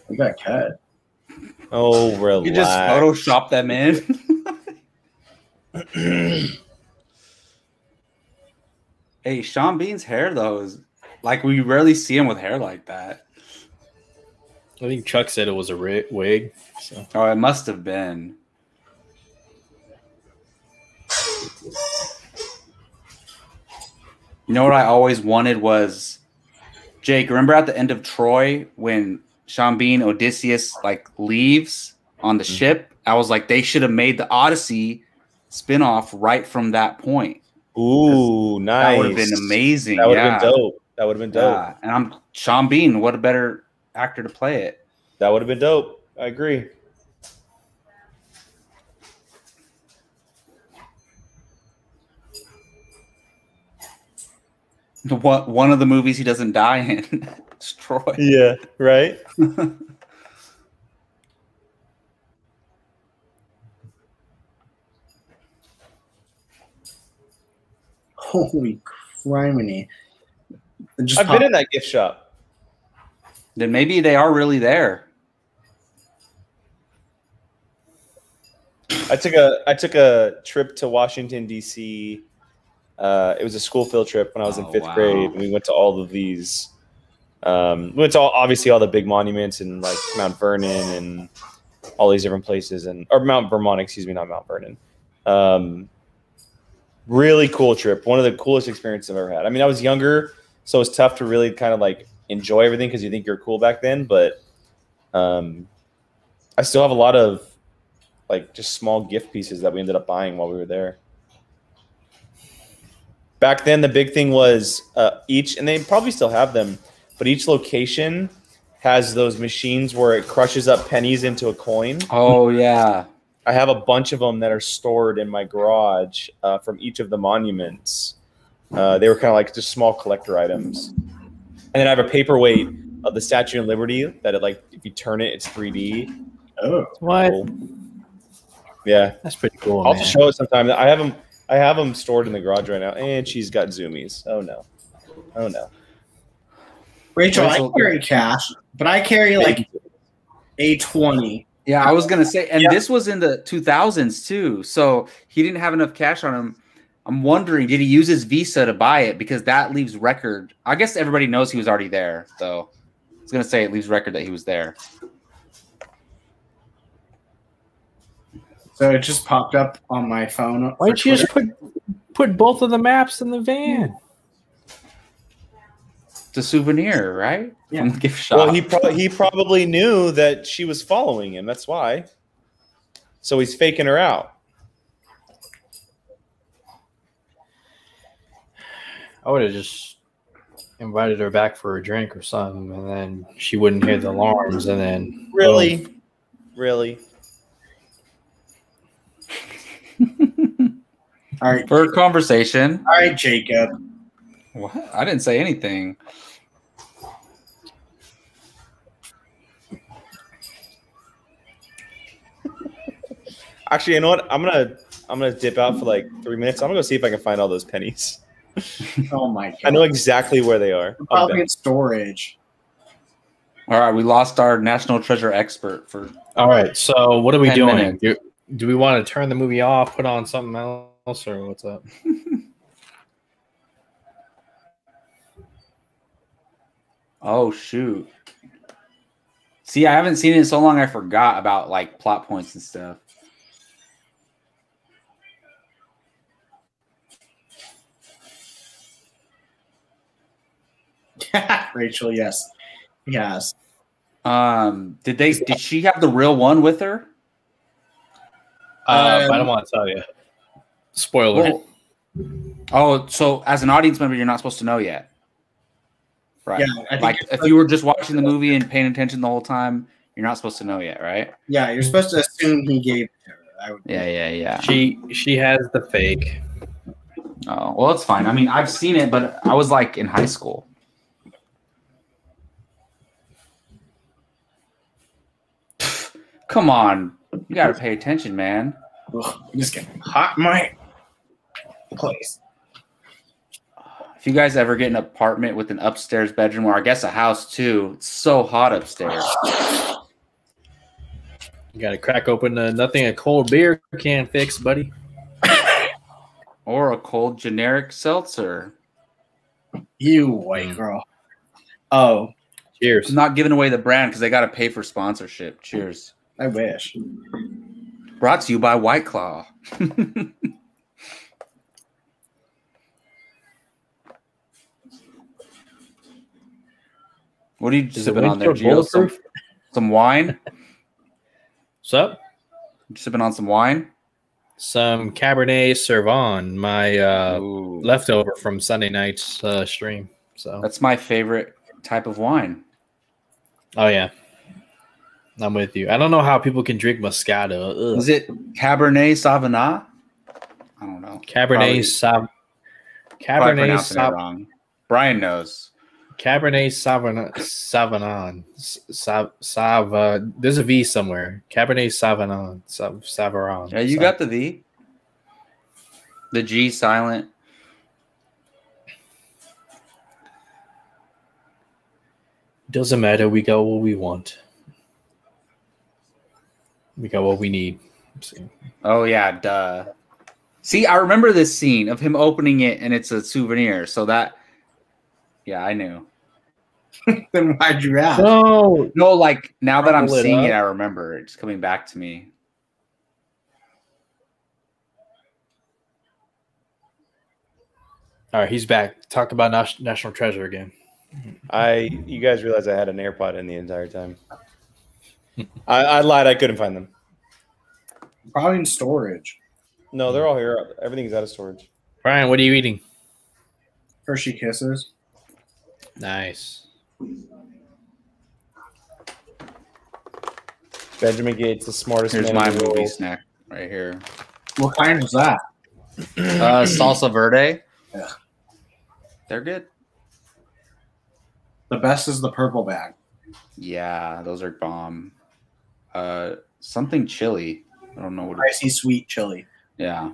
we got cut. Oh, relax. You just Photoshop them in. Hey, Sean Bean's hair though is like we rarely see him with hair like that. I think Chuck said it was a wig. So. Oh, it must have been. You know what I always wanted was, Jake, remember at the end of Troy when Sean Bean, Odysseus, like leaves on the ship? I was like, they should have made the Odyssey spinoff right from that point. Ooh, nice. That would have been amazing. That would have been dope. That would have been dope. Yeah. And I'm Sean Bean. What a better actor to play it. That would have been dope. I agree. What one of the movies he doesn't die in? It's Troy. Yeah, right. Holy criminy. I've been in that gift shop. Then maybe they are really there. I took a trip to Washington, D.C. It was a school field trip when I was in fifth grade. We went to all of these. We went to obviously all the big monuments and like Mount Vernon and all these different places, or Mount Vermont, excuse me, not Mount Vernon. Really cool trip. One of the coolest experiences I've ever had. I mean, I was younger, so it was tough to really kind of like enjoy everything because you think you're cool back then. But I still have a lot of like just small gift pieces that we ended up buying while we were there. Back then, the big thing was each, and they probably still have them, but each location has those machines where it crushes up pennies into a coin. Oh, yeah. I have a bunch of them that are stored in my garage from each of the monuments. They were kind of like just small collector items. And then I have a paperweight of the Statue of Liberty that if you turn it, it's 3D. Oh, what? Cool. Yeah, that's pretty cool. I'll just show it sometime. I have them stored in the garage right now, and she's got zoomies. Oh no. Rachel, I carry cash, but I carry like a 20. Yeah, I was gonna say, and this was in the 2000s too, so he didn't have enough cash on him. I'm wondering, did he use his Visa to buy it? Because that leaves record. I guess everybody knows he was already there, though. I was gonna say it leaves record that he was there. So it just popped up on my phone. Why don't you just put both of the maps in the van? It's a souvenir, right? Yeah. From the gift shop. Well, he probably knew that she was following him. That's why. So he's faking her out. I would have just invited her back for a drink or something, and then she wouldn't hear the alarms, and then really. All right. For a conversation. All right, Jacob. What? I didn't say anything. Actually, you know what? I'm gonna dip out for like 3 minutes. I'm gonna go see if I can find all those pennies. Oh my god! I know exactly where they are. Probably in storage. All right, we lost our national treasure expert for. All right, so what are we doing? Minutes. Do we want to turn the movie off, put on something else, or what's up? Oh shoot! See, I haven't seen it in so long. I forgot about like plot points and stuff. Rachel, yes. Yes. Did she have the real one with her? I don't want to tell you. Spoiler. Oh, so as an audience member, you're not supposed to know yet. Right. Yeah, like if you were just watching the movie and paying attention the whole time, you're not supposed to know yet, right? Yeah, you're supposed to assume he gave it to her. Yeah. She has the fake. Oh, well, it's fine. I mean, I've seen it, but I was like in high school. Come on. You got to pay attention, man. Ugh, I'm just getting hot in my place. If you guys ever get an apartment with an upstairs bedroom, or I guess a house too, it's so hot upstairs. You got to crack open nothing a cold beer can fix, buddy. Or a cold generic seltzer. You white girl. Oh, Cheers. I'm not giving away the brand because they got to pay for sponsorship. Cheers. I wish. Brought to you by White Claw. What are you sipping on there, Gio? Some wine? What's up? You sipping on some wine? Some Cabernet Sauvignon, my leftover from Sunday night's stream. So that's my favorite type of wine. Oh yeah, I'm with you. I don't know how people can drink Moscato. Ugh. Is it Cabernet Sauvignon? I don't know. Cabernet wrong. Brian knows. Cabernet Sauvignon. There's a V somewhere. Cabernet Sauvignon. Yeah, you got the V. The G silent. Doesn't matter. We got what we want. We got what we need. Oh yeah, duh. See, I remember this scene of him opening it, and it's a souvenir. So that, yeah, I knew. Then why'd you ask? No, like now that I'm seeing it, I remember it's coming back to me. All right, he's back. Talk about National Treasure again. You guys realize I had an AirPod in the entire time. I lied. I couldn't find them. Probably in storage. No, they're all here. Everything's out of storage. Brian, what are you eating? Hershey Kisses. Nice. Benjamin Gates, the smartest Here's man my in the movie world. snack right here. What kind is that? Salsa verde. Yeah. They're good. The best is the purple bag. Yeah, those are bomb. Something chili. I don't know what. Spicy sweet chili. Yeah.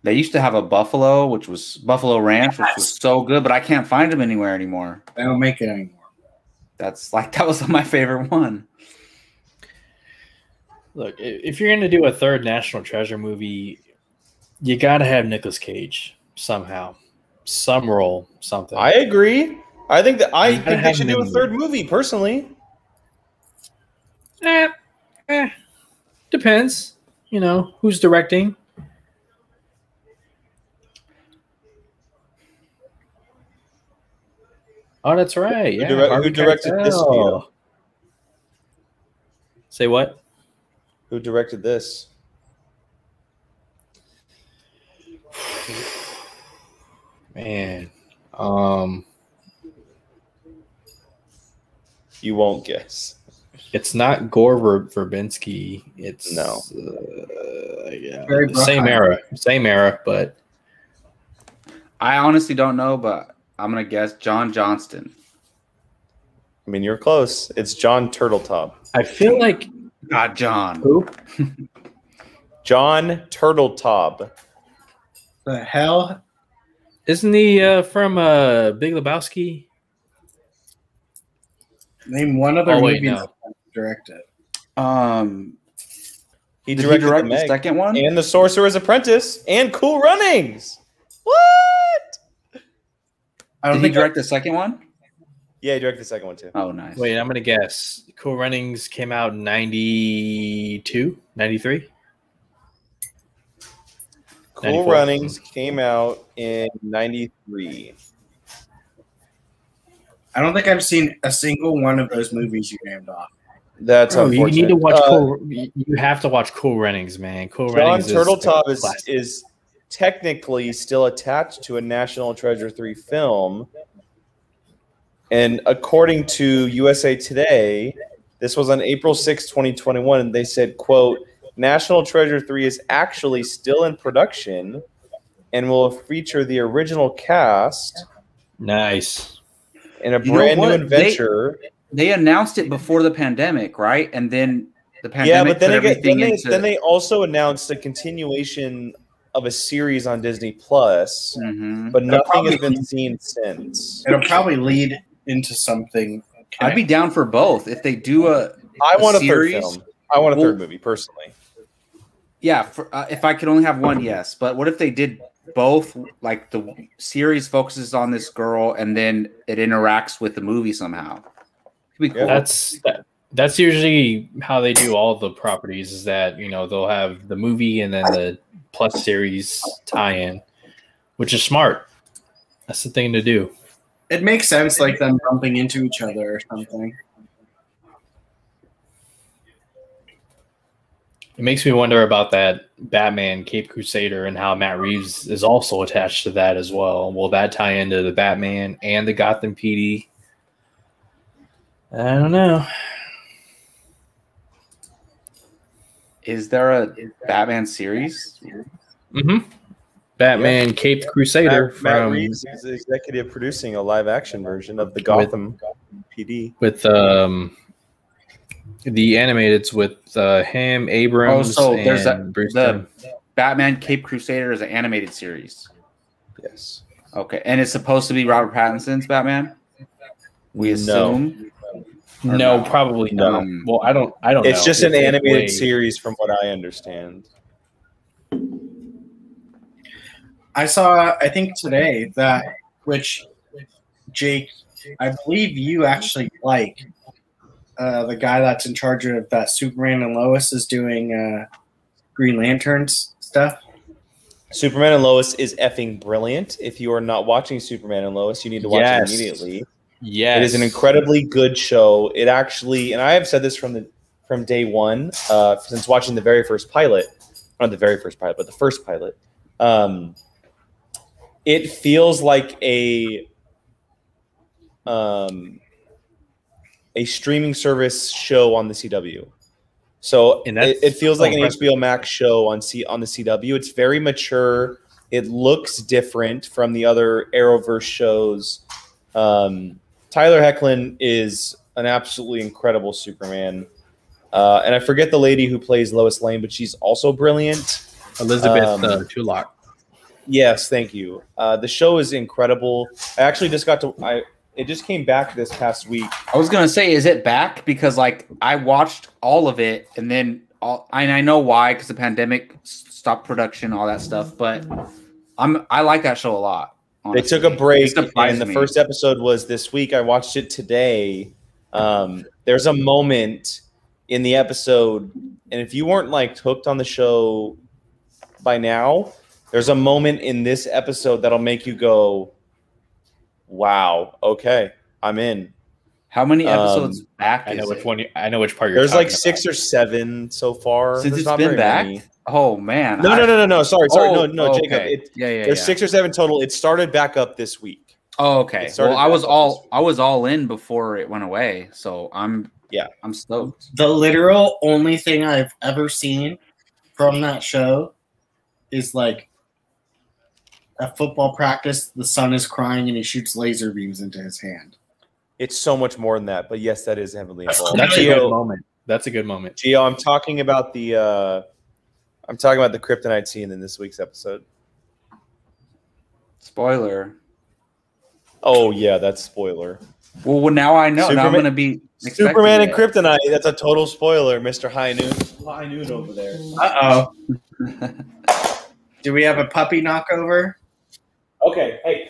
They used to have a buffalo, which was Buffalo Ranch, which was so good, but I can't find them anywhere anymore. They don't make it anymore. That was my favorite one. Look, if you're going to do a third National Treasure movie, you got to have Nicolas Cage somehow. Some role, something. I agree. I think they should do a third movie, personally. Depends. You know, who's directing. Oh, that's right. Who directed this video? Say what? Who directed this? Man. You won't guess. It's not Gore Verbinski. It's no. Yeah, same era, but I honestly don't know, but I'm gonna guess John Johnston. I mean, you're close. It's John Turtletop. I feel like God, John. Who? John Turtletop. The hell? Isn't he from Big Lebowski? Name one other movie that directed. He directed the second one and The Sorcerer's Apprentice and Cool Runnings. What? Did he direct the second one? Yeah, he directed the second one too. Oh, nice. Wait, I'm gonna guess. Cool Runnings came out in 92, 93? Cool 94. Runnings came out in 93. I don't think I've seen a single one of those movies you named off. That's unfortunate. You need to watch you have to watch Cool Runnings, man. Cool Runnings. John Turtletop is technically still attached to a National Treasure 3 film. And according to USA Today, this was on April 6, 2021, and they said, quote, National Treasure 3 is actually still in production and will feature the original cast. Nice. In a brand new adventure. They announced it before the pandemic, right? And then the pandemic then they also announced a continuation of a series on Disney Plus, but nothing has been seen since. It'll probably lead into something. I'd be down for both if they do I want a third film. I want a third movie personally. Yeah, if I could only have one, yes. But what if they did both like the series focuses on this girl and then it interacts with the movie somehow. Could be cool. That's usually how they do all the properties. Is that they'll have the movie and then the plus series tie-in, which is smart. That's the thing to do. It makes sense, like them bumping into each other or something. It makes me wonder about that Batman Cape Crusader and how Matt Reeves is also attached to that as well. Will that tie into the Batman and the Gotham PD? I don't know. Is there a Batman series? Mm-hmm. Batman Cape Crusader. Matt Reeves is executive producing a live-action version of the Gotham PD. With the animated's with him, Abrams, there's and Bruce the Batman Cape Crusader is an animated series. Yes. Okay, and it's supposed to be Robert Pattinson's Batman. We assume. No, probably not. Well, I don't know. It's just an animated series, from what I understand. I saw, I think today which Jake, I believe you actually like. The guy that's in charge of that Superman and Lois is doing Green Lanterns stuff. Superman and Lois is effing brilliant. If you are not watching Superman and Lois, you need to watch it immediately. Yes. It is an incredibly good show. It actually, and I have said this from day one, since watching the very first pilot, not the very first pilot, but the first pilot. It feels like a streaming service show on the CW. So it feels like an HBO Max show on the CW. It's very mature. It looks different from the other Arrowverse shows. Tyler Hoechlin is an absolutely incredible Superman. And I forget the lady who plays Lois Lane, but she's also brilliant. Elizabeth Tulloch. Yes, thank you. The show is incredible. I actually just it just came back this past week. I was gonna say, is it back? Because like I watched all of it, and then I know why, because the pandemic stopped production, all that stuff. But I like that show a lot. Honestly. They took a break, and the first episode was this week. I watched it today. There's a moment in the episode, and if you weren't like hooked on the show by now, there's a moment in this episode that'll make you go, wow. Okay, I'm in. How many episodes back? I know which one. I know which part you're. There's talking like 6 or 7 so far. Since it's been back. Many. Oh man. No. Sorry. Oh, No, okay. Jacob. There's 6 or 7 total. It started back up this week. Oh, okay. Well, I was all in before it went away, so I'm stoked. The literal only thing I've ever seen from that show is like a football practice, the son is crying and he shoots laser beams into his hand. It's so much more than that, but yes, that is heavily involved. That's a good moment. That's a good moment. Gio, I'm talking about the kryptonite scene in this week's episode. Spoiler. Oh yeah, that's spoiler. Well, now I know. Now I'm gonna be Superman and kryptonite. That's a total spoiler, Mr. High Noon over there. Do we have a puppy knockover? Okay, hey.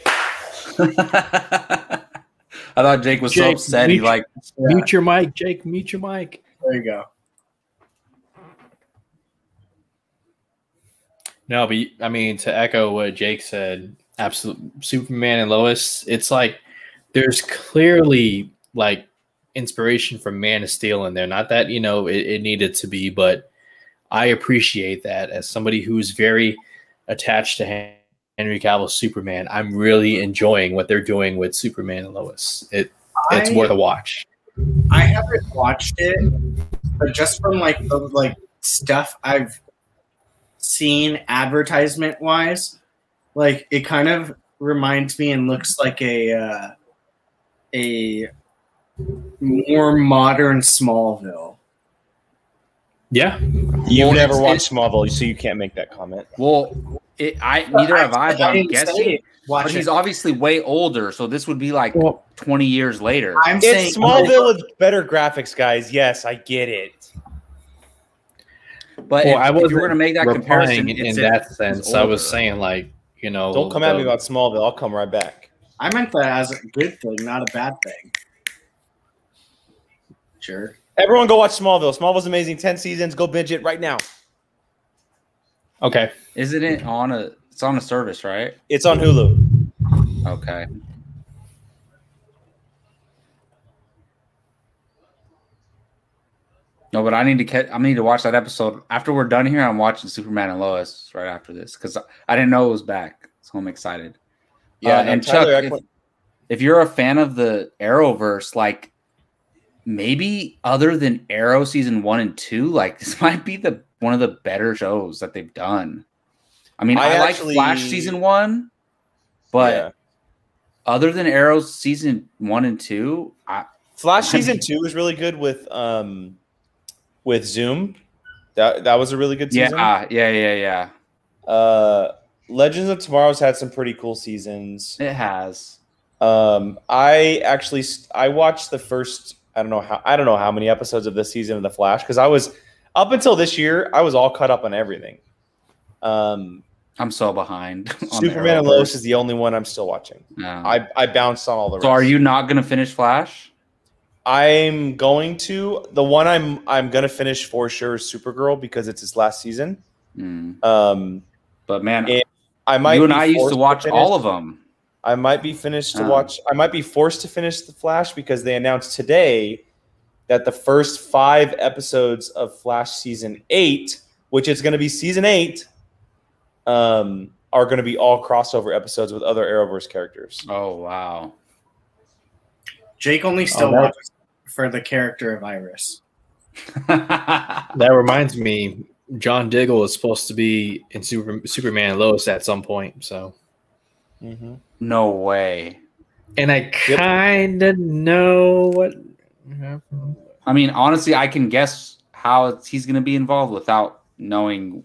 I thought Jake was so upset. Mute your mic, Jake. Mute your mic. There you go. No, but I mean, to echo what Jake said, absolutely, Superman and Lois. It's like there's clearly like inspiration from Man of Steel in there. Not that it needed to be, but I appreciate that as somebody who's very attached to Henry Cavill's Superman. I'm really enjoying what they're doing with Superman and Lois. It's worth a watch. I haven't watched it, but just from the stuff I've seen advertisement wise, like it kind of reminds me and looks like a more modern Smallville. Yeah. You've never watched Smallville, so you can't make that comment. Well, neither have I, but I'm guessing. But he's obviously way older, so this would be like 20 years later. It's Smallville with better graphics, guys. Yes, I get it. But if you were going to make that comparison in that sense, I was saying like you know. Don't come at me about Smallville. I'll come right back. I meant that as a good thing, not a bad thing. Sure. Everyone go watch Smallville. Smallville's amazing. 10 seasons. Go binge it right now. Okay. Isn't it on a? It's on a service, right? It's on Hulu. Okay. No, but I need to watch that episode after we're done here. I'm watching Superman and Lois right after this because I didn't know it was back, so I'm excited. Yeah, and Chuck, if you're a fan of the Arrowverse, like maybe other than Arrow season 1 and 2, like this might be one of the better shows that they've done. I mean, I like Flash season 1, but other than Arrow season 1 and 2, Flash season 2 was really good with Zoom. That was a really good season. Yeah. Legends of Tomorrow's had some pretty cool seasons. It has. I watched the first I don't know how many episodes of this season of The Flash because I was up until this year I was all caught up on everything. I'm so behind. Superman and Lois is the only one I'm still watching. No. I bounced on all the rest. So are you not going to finish Flash? I'm going to. The one I'm going to finish for sure is Supergirl because it's its last season. But man, I used to watch all of them. I might be finished to watch. I might be forced to finish The Flash because they announced today that the first 5 episodes of Flash season 8, which is going to be season 8, are going to be all crossover episodes with other Arrowverse characters. Oh wow! Jake only still watches for the character of Iris. That reminds me, John Diggle is supposed to be in Superman and Lois at some point. So, no way. And I kind of know what. I mean, honestly, I can guess how he's going to be involved without knowing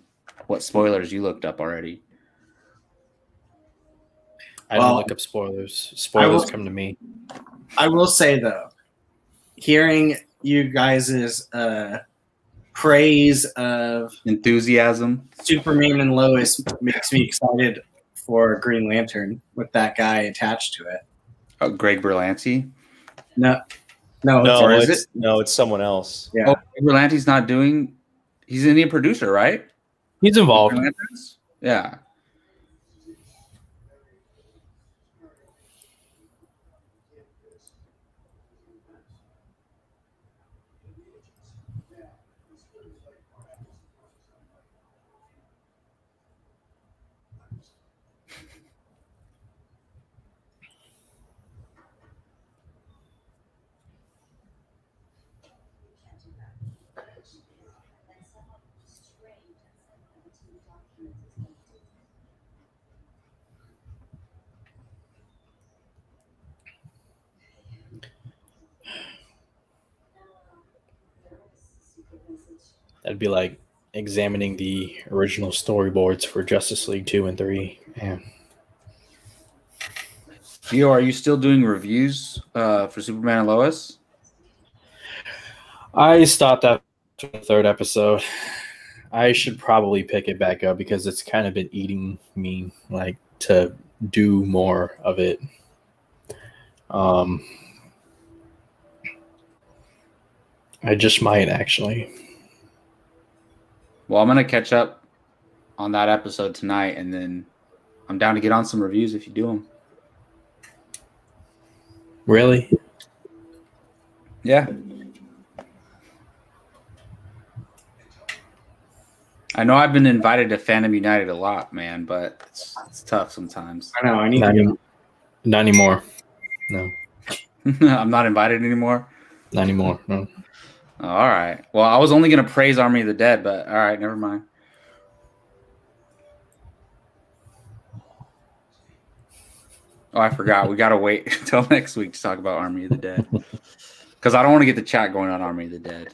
what spoilers you looked up already. I don't look up spoilers. Spoilers come to me. I will say though, hearing you guys' praise of enthusiasm, Superman and Lois makes me excited for Green Lantern with that guy attached to it. Greg Berlanti? No, it's someone else. Yeah, Greg Berlanti's not doing. He's a producer, right? He's involved. Yeah. That'd be like examining the original storyboards for Justice League 2 and 3. Man. Gio, are you still doing reviews for Superman and Lois? I stopped after the 3rd episode. I should probably pick it back up because it's kind of been eating me, like, to do more of it. I just might, actually. Well, I'm going to catch up on that episode tonight, and then I'm down to get on some reviews if you do them. Really? Yeah. I know I've been invited to Fandom United a lot, man, but it's tough sometimes. I know. I need to. Not anymore. No. I'm not invited anymore? Not anymore, no. All right. Well, I was only going to praise Army of the Dead, but all right, never mind. Oh, I forgot. We got to wait until next week to talk about Army of the Dead. Because I don't want to get the chat going on Army of the Dead.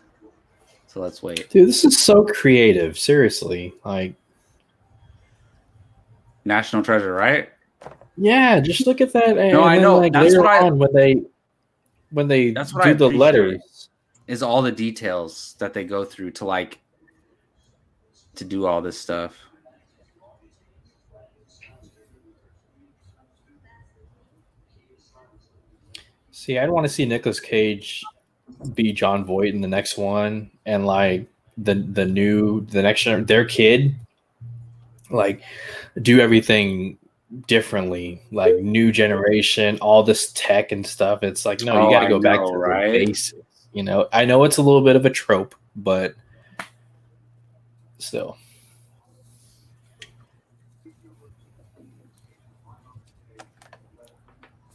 So let's wait. Dude, this is so creative. Seriously. Like, National Treasure, right? Yeah, just look at that. No, I know. Like, that's what when they that's what do I the letters. Is all the details that they go through to do all this stuff. See, I'd want to see Nicolas Cage be John Voight in the next one, and like the next their kid, like do everything differently, like new generation, all this tech and stuff. It's like, no, you got to go back to the basics. You know, I know it's a little bit of a trope, but still.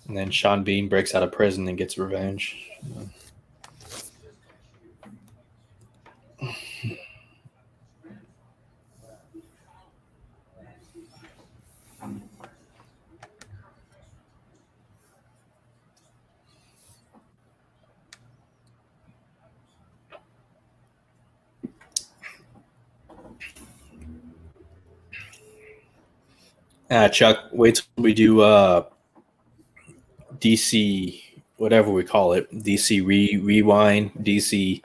And then Sean Bean breaks out of prison and gets revenge. Chuck, wait till we do DC, whatever we call it, DC Rewind, DC.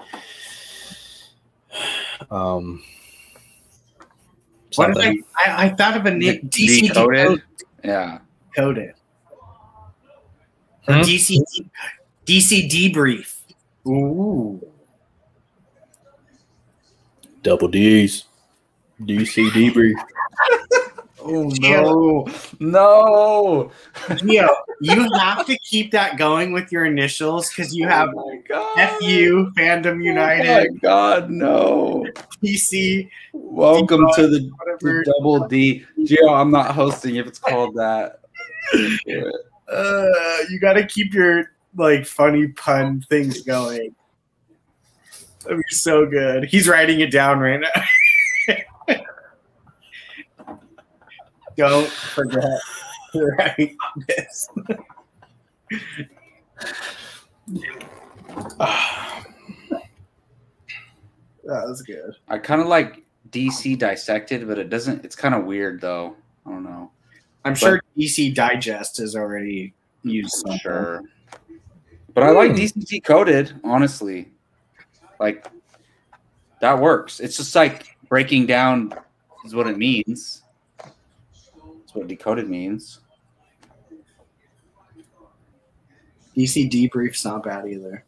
What did I thought of a name? DC Decoded? Yeah. Coded. Or DC Debrief. Ooh. Double D's. DC Debrief. Oh, no. No. Gio, you have to keep that going with your initials because you have FU, Fandom United. Oh, my God, no. PC. Welcome to the Double D. Gio, I'm not hosting if it's called that. You got to keep your like funny pun things going. That'd be so good. He's writing it down right now. Don't forget to write this. That was good. I kind of like DC Dissected, but it doesn't. It's kind of weird, though. I don't know. I'm sure DC Digest is already used something. Sure. But I like DC Decoded, honestly. Like, that works. It's just like breaking down is what it means. That's what decoded means. DC Debrief's not bad either.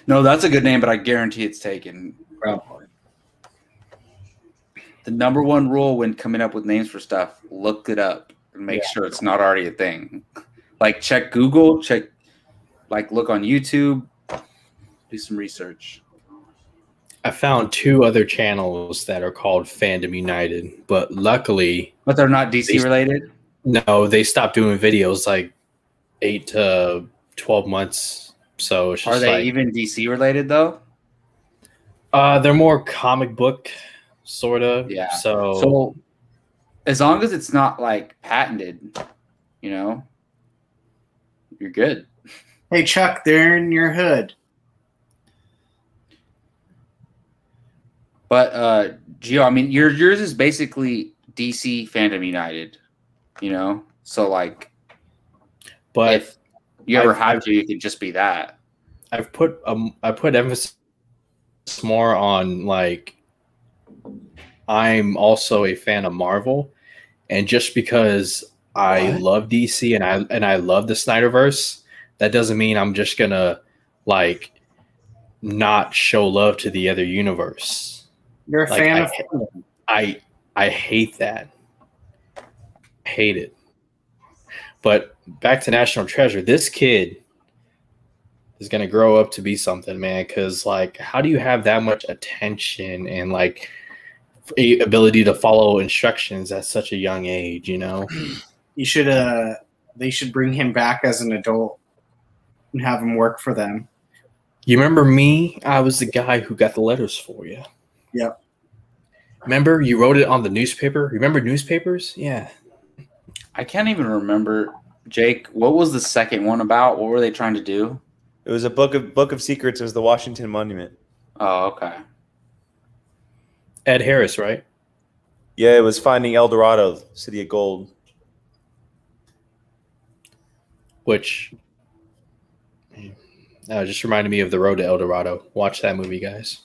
No, that's a good name, but I guarantee it's taken. Probably. The number one rule when coming up with names for stuff, look it up and make sure it's not already a thing. Like, check Google, look on YouTube, do some research. I found 2 other channels that are called Fandom United, but luckily... But they're not DC related? No, they stopped doing videos like 8 to 12 months. So it's just are they even DC related, though? They're more comic book, sort of. Yeah. So as long as it's not, like, patented, you know, you're good. Hey, Chuck, they're in your hood. But Gio, I mean, yours is basically DC Fandom United, you know. So like, but if you ever have to, you could just be that. I put emphasis more on like I'm also a fan of Marvel, and just because I love DC and I love the Snyderverse, that doesn't mean I'm just gonna like not show love to the other universe. You're a fan of I hate that. I hate it. But back to National Treasure, this kid is gonna grow up to be something, man. Because like, how do you have that much attention and like ability to follow instructions at such a young age? You know, you should. They should bring him back as an adult and have him work for them. You remember me? I was the guy who got the letters for you. Yep. Remember, you wrote it on the newspaper? Remember newspapers? Yeah. I can't even remember, Jake. What was the second one about? What were they trying to do? It was a book of secrets. It was the Washington Monument. Oh, okay. Ed Harris, right? Yeah, it was finding El Dorado, City of Gold. Which just reminded me of The Road to El Dorado. Watch that movie, guys.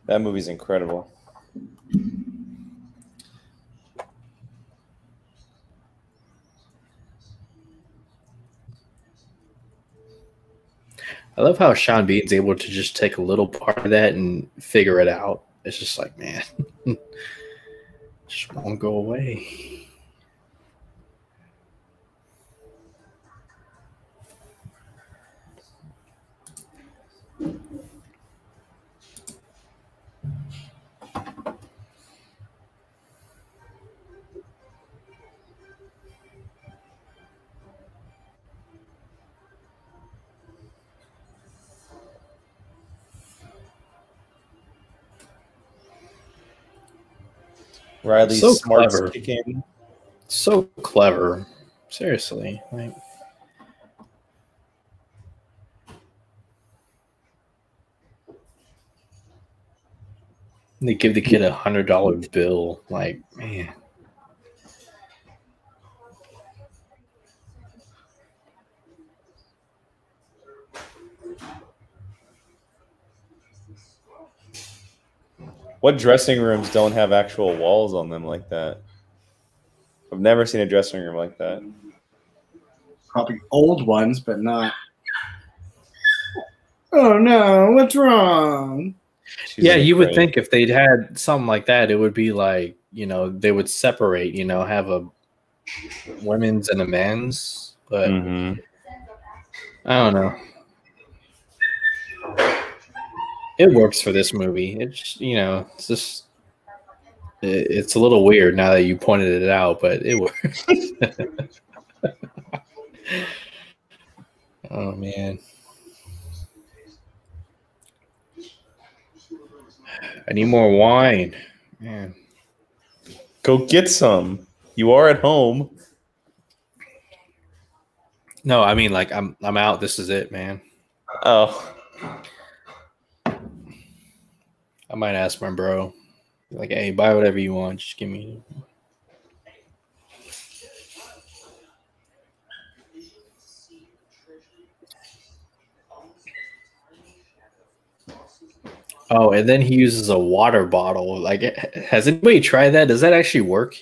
That movie's incredible. I love how Sean Bean's able to just take a little part of that and figure it out. It's just like, man, just won't go away. Riley's So smarts clever. kick in. So clever. Seriously. Like, they give the kid $100 bill. Like, man. What dressing rooms don't have actual walls on them like that? I've never seen a dressing room like that. Probably old ones, but not. Oh no, what's wrong? Yeah, you would think if they'd had something like that, it would be like, they would separate, have a women's and a men's. But I don't know. It works for this movie. It's, it's just, it's a little weird now that you pointed it out, but it works. Oh, man. I need more wine. Man. Go get some. You are at home. No, I mean, like, I'm out. This is it, man. Oh. I might ask my bro. Like, hey, buy whatever you want. Just give me. Oh, and then he uses a water bottle. Like, has anybody tried that? Does that actually work?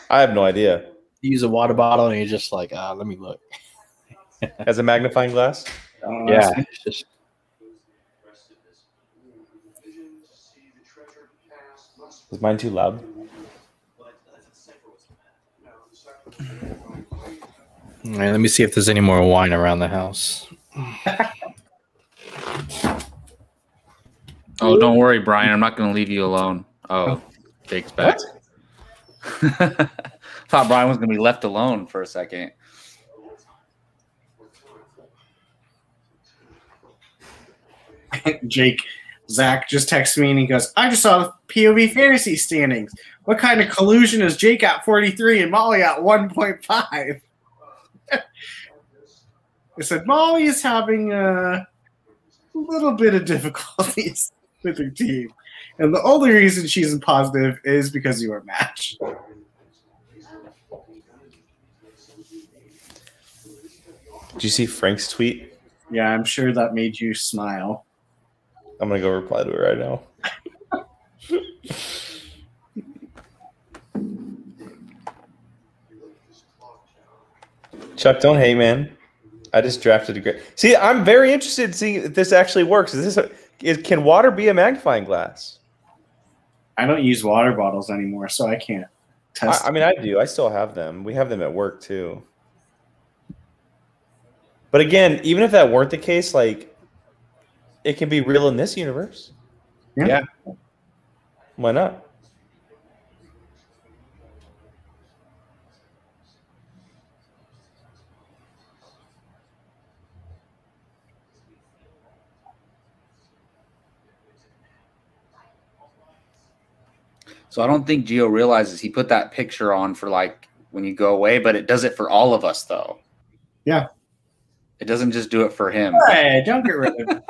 I have no idea. You use a water bottle and you're just like, let me look. As a magnifying glass? Yeah. It's just... Is mine too loud? All right, let me see if there's any more wine around the house. Oh, don't worry, Brian. I'm not going to leave you alone. Oh, Jake's back. Thought Brian was going to be left alone for a second. Zach just texted me and he goes, I just saw the POV fantasy standings. What kind of collusion is Jake at 43 and Molly at 1.5? I said, Molly is having a little bit of difficulties with her team. And the only reason she's in positive is because you were matched. Did you see Frank's tweet? Yeah, I'm sure that made you smile. I'm going to go reply to it right now. Chuck, don't hate, man. I just drafted a great. See, I'm very interested in seeing if this actually works. Can water be a magnifying glass? I don't use water bottles anymore, so I can't test. I mean, I do. I still have them. We have them at work too. But again, even if that weren't the case, like, it can be real in this universe. Yeah. Why not? So I don't think Gio realizes he put that picture on for like when you go away, but it does it for all of us though. Yeah. It doesn't just do it for him. Hey, don't get rid of it.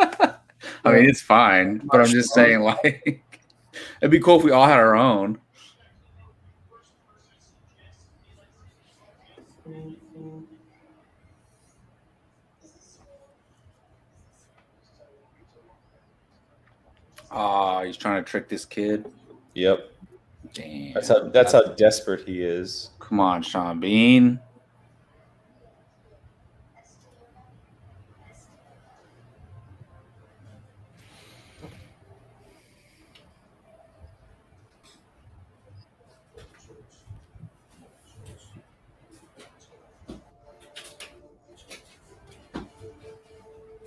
I mean, it's fine, but I'm just saying, like, it'd be cool if we all had our own. Oh, he's trying to trick this kid. Yep. Damn. That's how desperate he is. Come on, Sean Bean.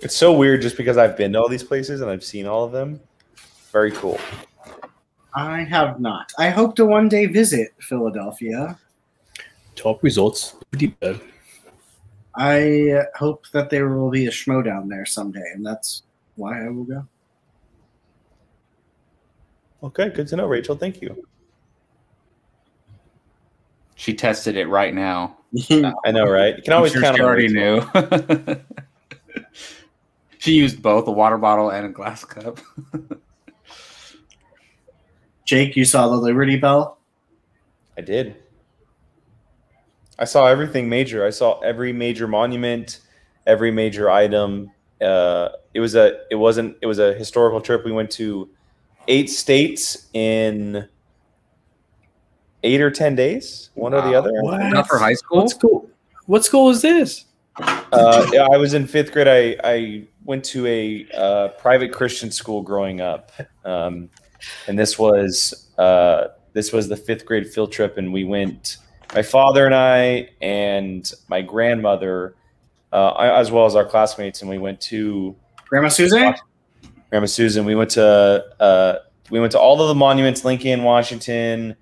It's so weird just because I've been to all these places and I've seen all of them. Very cool. I have not. I hope to one day visit Philadelphia. Top results. Pretty bad. I hope that there will be a Schmodown there someday, and that's why I will go. Okay, good to know, Rachel. Thank you. She tested it right now. I know, right? You can always count she on already Rachel. knew. She used both a water bottle and a glass cup. Jake, you saw the Liberty Bell? I did. I saw everything major. I saw every major monument, every major item. It was a historical trip. We went to 8 states in 8 or 10 days, one or the other. What? Not for high school? What school? What school is this? Yeah, I was in 5th grade. I went to a private Christian school growing up, and this was the 5th grade field trip, and we went. My father and I and my grandmother, as well as our classmates, and we went to Grandma Susan. Grandma Susan. We went to all of the monuments, Lincoln, Washington,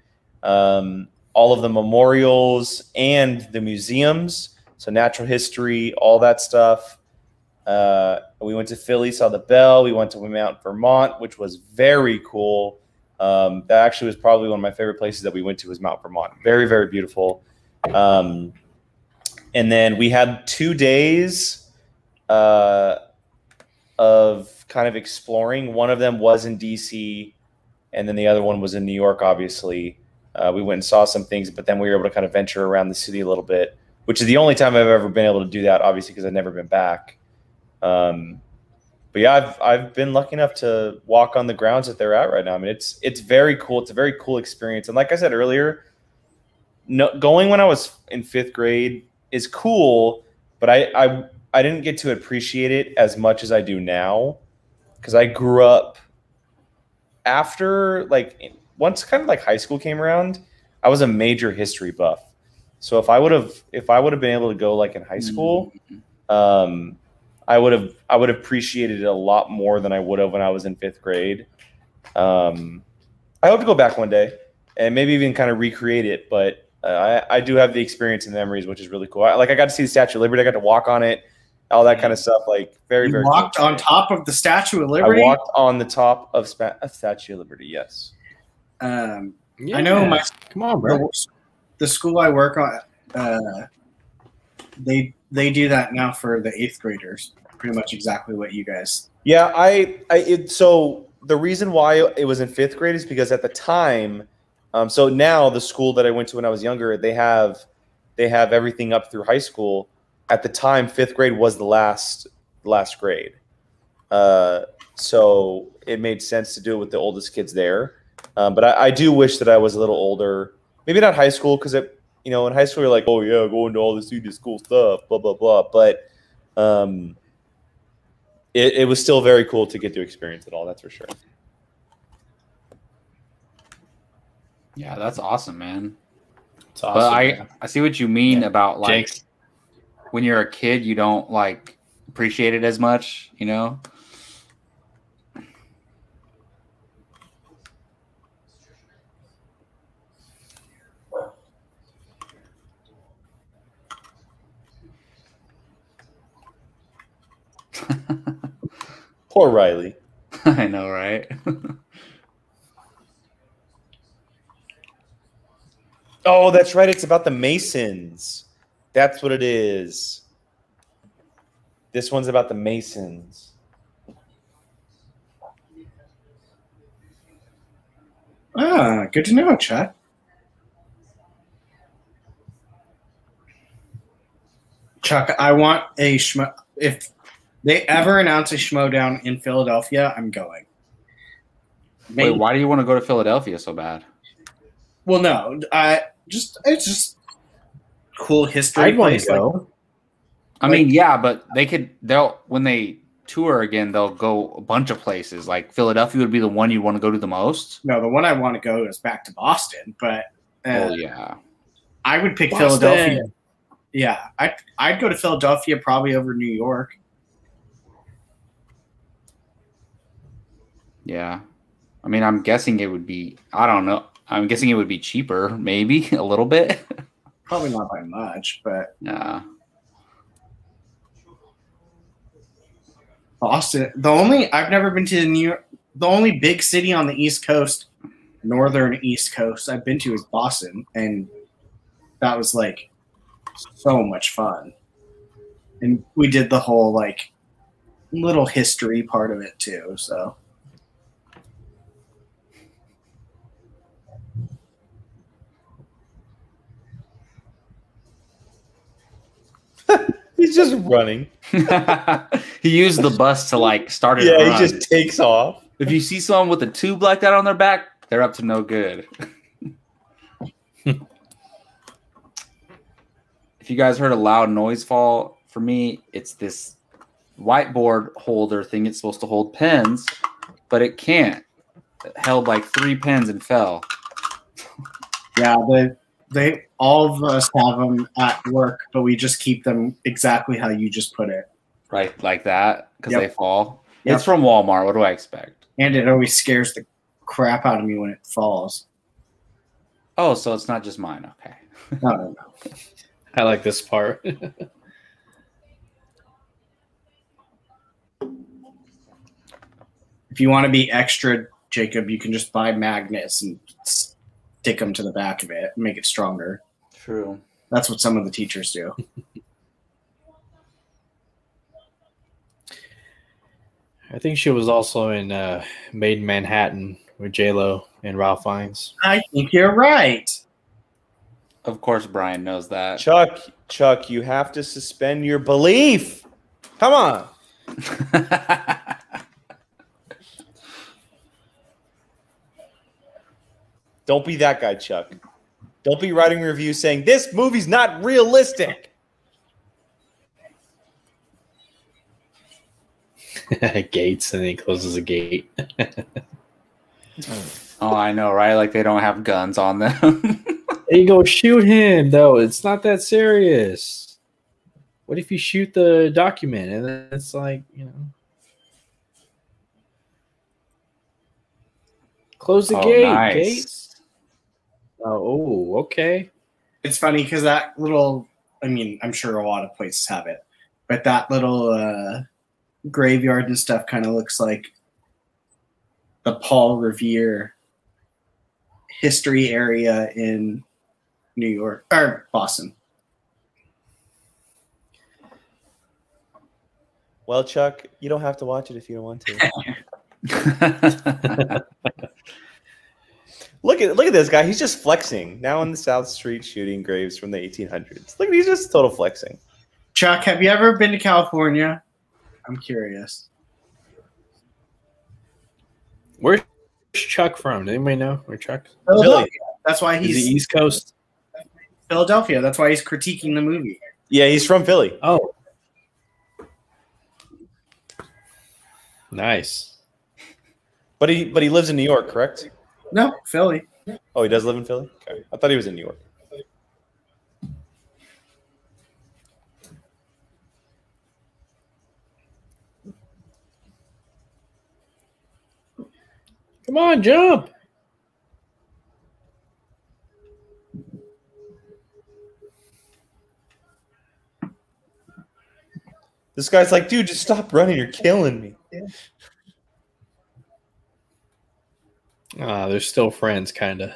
all of the memorials and the museums. So natural history, all that stuff. We went to Philly, saw the Bell. We went to Mount Vermont, which was very cool. That actually was probably one of my favorite places that we went to was Mount Vermont. Very, very beautiful. And then we had 2 days of kind of exploring. One of them was in DC, and then the other one was in New York, obviously. We went and saw some things, but then we were able to kind of venture around the city a little bit, which is the only time I've ever been able to do that, obviously, because I've never been back. But yeah, I've been lucky enough to walk on the grounds that they're at right now. I mean, it's very cool. It's a very cool experience. And like I said earlier, going when I was in 5th grade is cool, but I didn't get to appreciate it as much as I do now because I grew up after once kind of like high school came around. I was a major history buff. So if I would have been able to go like in high school, I would have appreciated it a lot more than I would have when I was in 5th grade. I hope to go back one day and maybe even kind of recreate it. But I do have the experience and memories, which is really cool. I got to see the Statue of Liberty. I got to walk on it, all that kind of stuff. Like very, very. You walked cool. on top of the Statue of Liberty. I walked on the top of Statue of Liberty. Yes. Yeah. I know come on, bro. The school I work on, they do that now for the 8th graders. Pretty much exactly what you guys. Yeah, so the reason why it was in 5th grade is because at the time, so now the school that I went to when I was younger, they have everything up through high school. At the time, 5th grade was the last grade, so it made sense to do it with the oldest kids there. But I do wish that I was a little older. Maybe not high school because in high school you're like, oh yeah, going to all this school stuff, blah blah blah. But it was still very cool to get to experience it all. That's for sure. Yeah, that's awesome, man. It's awesome. But I see what you mean about like Jinx. when you're a kid, you don't like appreciate it as much, you know? Poor Riley. I know, right? Oh, that's right. It's about the Masons. That's what it is. This one's about the Masons. Good to know, Chad. Chuck, I want a if they ever announce a Schmodown in Philadelphia, I'm going. Wait, why do you want to go to Philadelphia so bad? Well, no, it's just cool history. I'd want place. to go. I mean, yeah, but they'll when they tour again, they'll go a bunch of places. Like Philadelphia would be the one you want to go to the most. No, the one I want to go is back to Boston, but yeah, I would pick Boston. Philadelphia. Yeah, I'd go to Philadelphia probably over New York. Yeah. I mean, I'm guessing it would be, I don't know. I'm guessing it would be cheaper, maybe a little bit. Probably not by much, but Yeah. Boston. I've never been to New York. The only big city on the East Coast, northern East Coast, I've been to is Boston, and that was like so much fun. And we did the whole like little history part of it too. So He's just running. He used the bus to like start it. Yeah, he just takes off. If you see someone with a tube like that on their back, they're up to no good. If you guys heard a loud noise fall, for me, it's this whiteboard holder thing. It's supposed to hold pens, but it can't. It held like 3 pens and fell. yeah, they all of us have them at work, but we just keep them exactly how you just put it. Right, like that, because Yep. they fall. Yep. It's from Walmart. What do I expect? And it always scares the crap out of me when it falls. Oh, so it's not just mine. Okay. No. I like this part. If you want to be extra, Jacob, you can just buy magnets and stick them to the back of it and make it stronger. True. That's what some of the teachers do. I think she was also in Made in Manhattan with J-Lo and Ralph Fiennes. I think you're right. Of course, Brian knows that. Chuck, you have to suspend your belief. Come on. Don't be that guy, Chuck. Don't be writing reviews saying this movie's not realistic. Gates, and then he closes a gate. Oh, I know, right? Like they don't have guns on them. There you go, shoot him, though. It's not that serious. What if you shoot the document and then it's like, close the gate, nice. Gates. Oh, okay. It's funny because that little, I mean, I'm sure a lot of places have it, but that little graveyard and stuff kind of looks like the Paul Revere history area in New York or Boston. Well, Chuck, you don't have to watch it if you don't want to. Look at this guy. He's just flexing now on the South Street shooting graves from the 1800s. Look, he's just total flexing. Chuck, have you ever been to California? I'm curious. Where's Chuck from? Does anybody know where Chuck? Philadelphia. That's why Is he's he East Coast? Philadelphia. That's why he's critiquing the movie. Yeah, he's from Philly. Oh, nice. But he lives in New York, correct? No, Philly. Oh, he does live in Philly? Okay. I thought he was in New York. Come on, jump. This guy's like, dude, just stop running. You're killing me. They're still friends, kind of.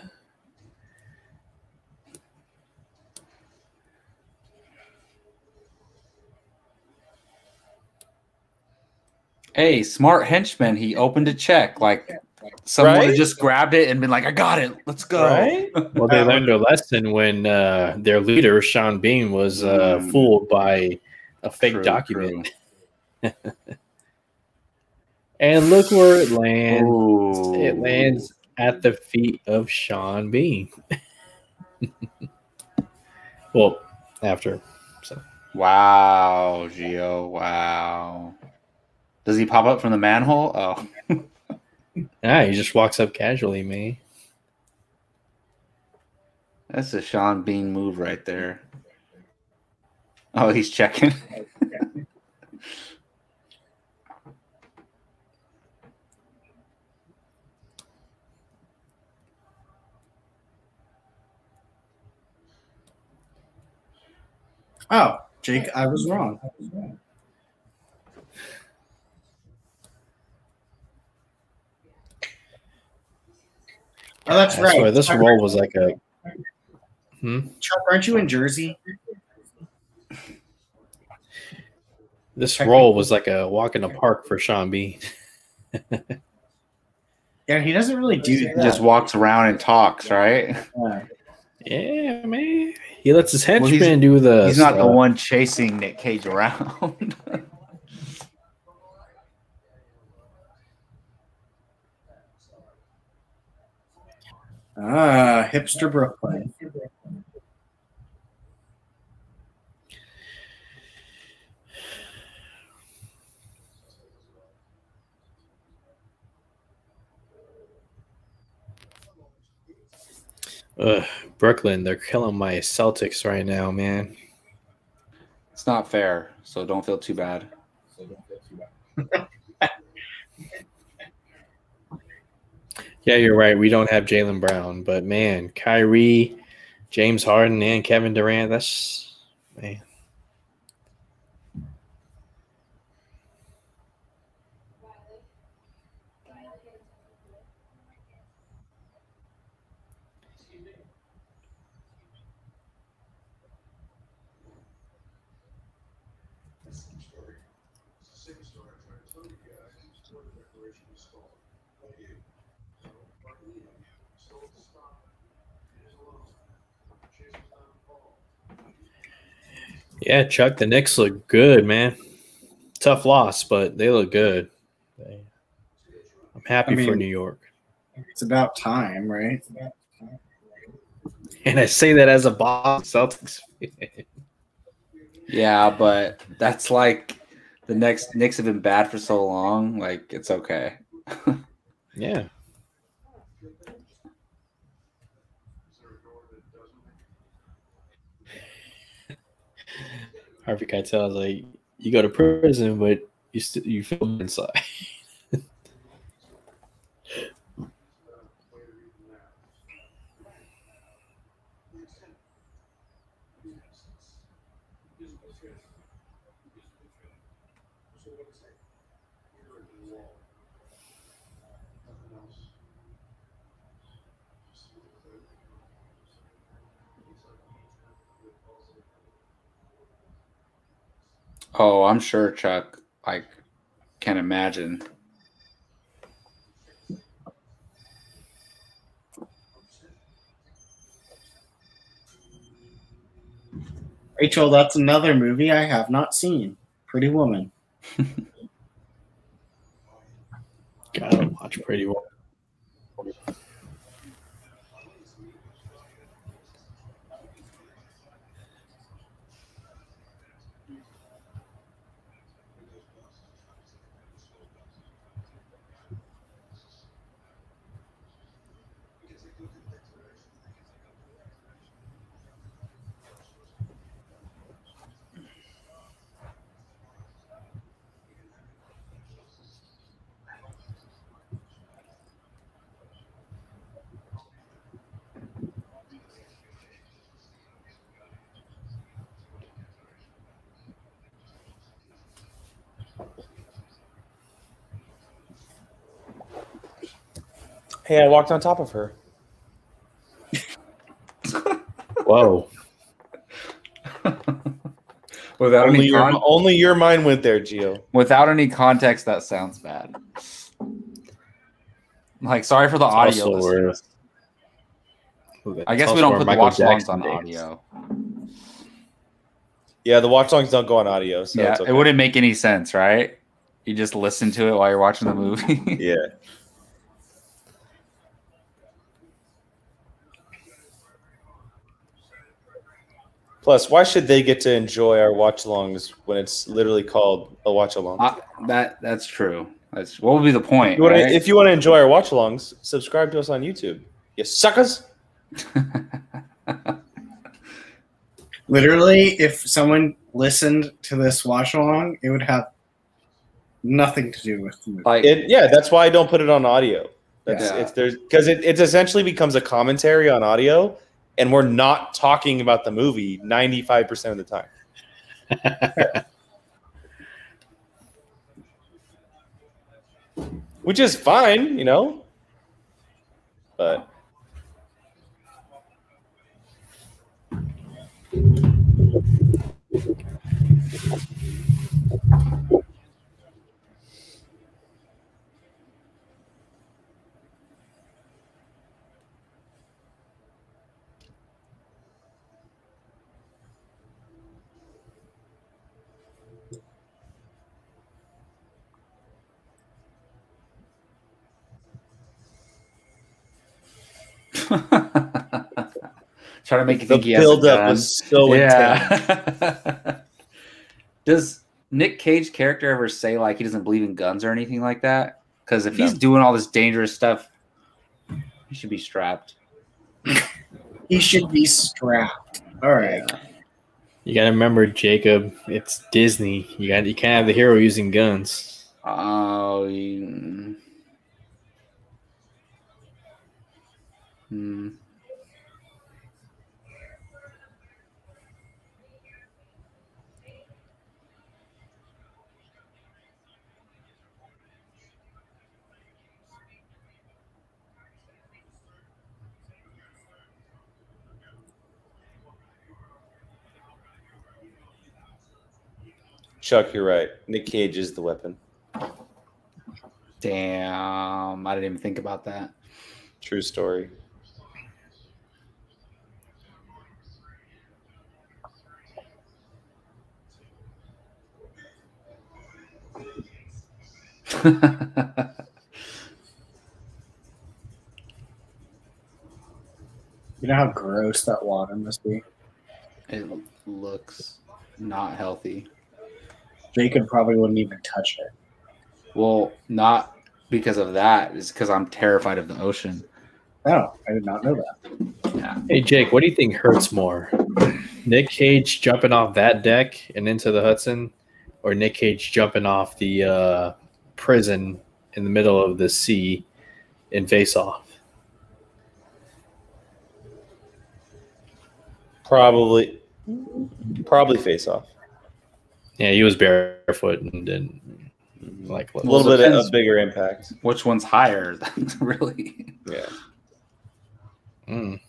Hey, smart henchman. He opened a check. Like someone Right? had just grabbed it and been like, I got it. Let's go. Right? Well, they learned their lesson when their leader, Sean Bean, was fooled by a fake True, document. And look where it lands. Ooh. It lands at the feet of Sean Bean. Well, after. So Wow, Gio. Wow. Does he pop up from the manhole? Oh. he just walks up casually, man. That's a Sean Bean move right there. Oh, he's checking. Oh, Jake, I was wrong. Oh, that's right. Swear, this role was like a. Chuck, aren't you in Jersey? This role was like a walk in the park for Sean Bean. Yeah, he doesn't really do that. He just walks around and talks, right? Yeah, man. He lets his henchmen do the. He's not the one chasing Nick Cage around. Hipster Brooklyn. Brooklyn, they're killing my Celtics right now, man. It's not fair, so don't feel too bad. Yeah, you're right. We don't have Jaylen Brown, but man, Kyrie, James Harden, and Kevin Durant, that's man. Yeah, Chuck, the Knicks look good, man. Tough loss, but they look good. I'm happy for New York. It's about time, right? And I say that as a Boston Celtics fan. Yeah, but that's like the Knicks have been bad for so long. Like, it's okay. Yeah. Harvey Keitel is like, you go to prison, but you feel inside. Oh, I'm sure, Chuck. I can imagine. Rachel, that's another movie I have not seen. Pretty Woman. Gotta watch Pretty Woman. Hey, I walked on top of her. Whoa. Without only your mind went there, Gio. Without any context, that sounds bad. Like, sorry for the audio listeners. I guess we don't put the watch alongs on audio. Yeah, the watch alongs don't go on audio. So yeah, it's okay. It wouldn't make any sense, right? You just listen to it while you're watching the movie. Yeah. Plus, why should they get to enjoy our watch-alongs when it's literally called a watch-along? That's true. What would be the point? If you want to enjoy our watch-alongs, subscribe to us on YouTube. You suckers! Literally, if someone listened to this watch-along, it would have nothing to do with the movie. That's why I don't put it on audio. Because it essentially becomes a commentary on audio, and we're not talking about the movie 95% of the time. Which is fine, you know. But Trying to make you the think he has a buildup gun. was so intense. Yeah. Does Nick Cage character ever say like he doesn't believe in guns or anything like that? Because if he's doing all this dangerous stuff, he should be strapped. He should be strapped. All right. Yeah. You gotta remember, Jacob. It's Disney. You can't have the hero using guns. Oh. Chuck, you're right. Nick Cage is the weapon. Damn, I didn't even think about that. True story. You know how gross that water must be? It looks not healthy. Jacob probably wouldn't even touch it. Well, not because of that. It's because I'm terrified of the ocean. Oh, I did not know that. Yeah. Hey, Jake, what do you think hurts more? Nick Cage jumping off that deck and into the Hudson, or Nick Cage jumping off the prison in the middle of the sea in Face Off? Probably Face Off. Yeah, he was barefoot and didn't like A little bit of bigger impact. Which one's higher? Really? Yeah. Mm.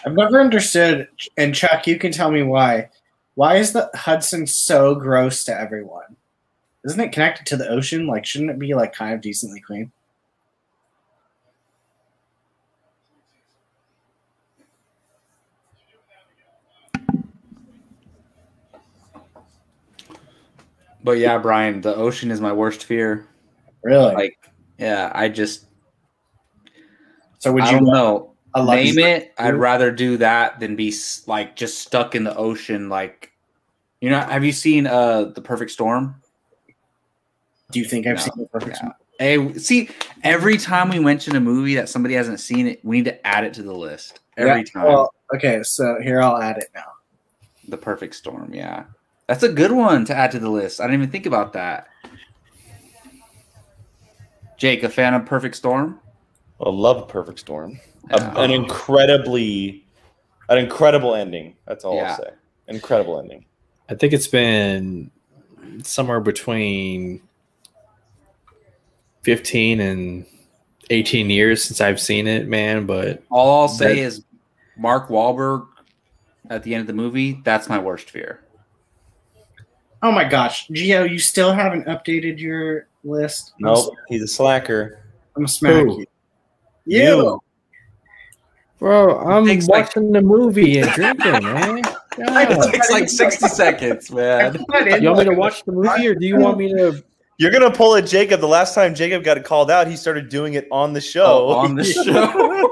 I've never understood, and Chuck, you can tell me why. Why is the Hudson so gross to everyone? Isn't it connected to the ocean? Like, shouldn't it be like kind of decently clean? But yeah, Brian, the ocean is my worst fear. Really? Like, yeah, I just. So would I you don't know. a Name luxury- it. I'd rather do that than be like just stuck in the ocean. Like, you know, have you seen The Perfect Storm? Do you think I've No. seen the perfect? Yeah. Hey, see, every time we mention a movie that somebody hasn't seen it, we need to add it to the list. Every time. Well, okay, so here I'll add it now. The Perfect Storm, yeah. That's a good one to add to the list. I didn't even think about that. Jake, a fan of Perfect Storm? I love Perfect Storm. Yeah. An incredible ending. That's all I'll say. Incredible ending. I think it's been somewhere between 15 and 18 years since I've seen it, man. But all I'll say is Mark Wahlberg at the end of the movie, that's my worst fear. Oh my gosh, Gio, you still haven't updated your list? Nope, he's a slacker. I'm gonna smack Who? you. You. bro, I'm Takes watching the movie and drinking, man. God. It's like 60 seconds, man. You want me to watch the movie, or do you want me to? You're gonna pull a Jacob. The last time Jacob got called out, he started doing it on the show. Oh, on the show.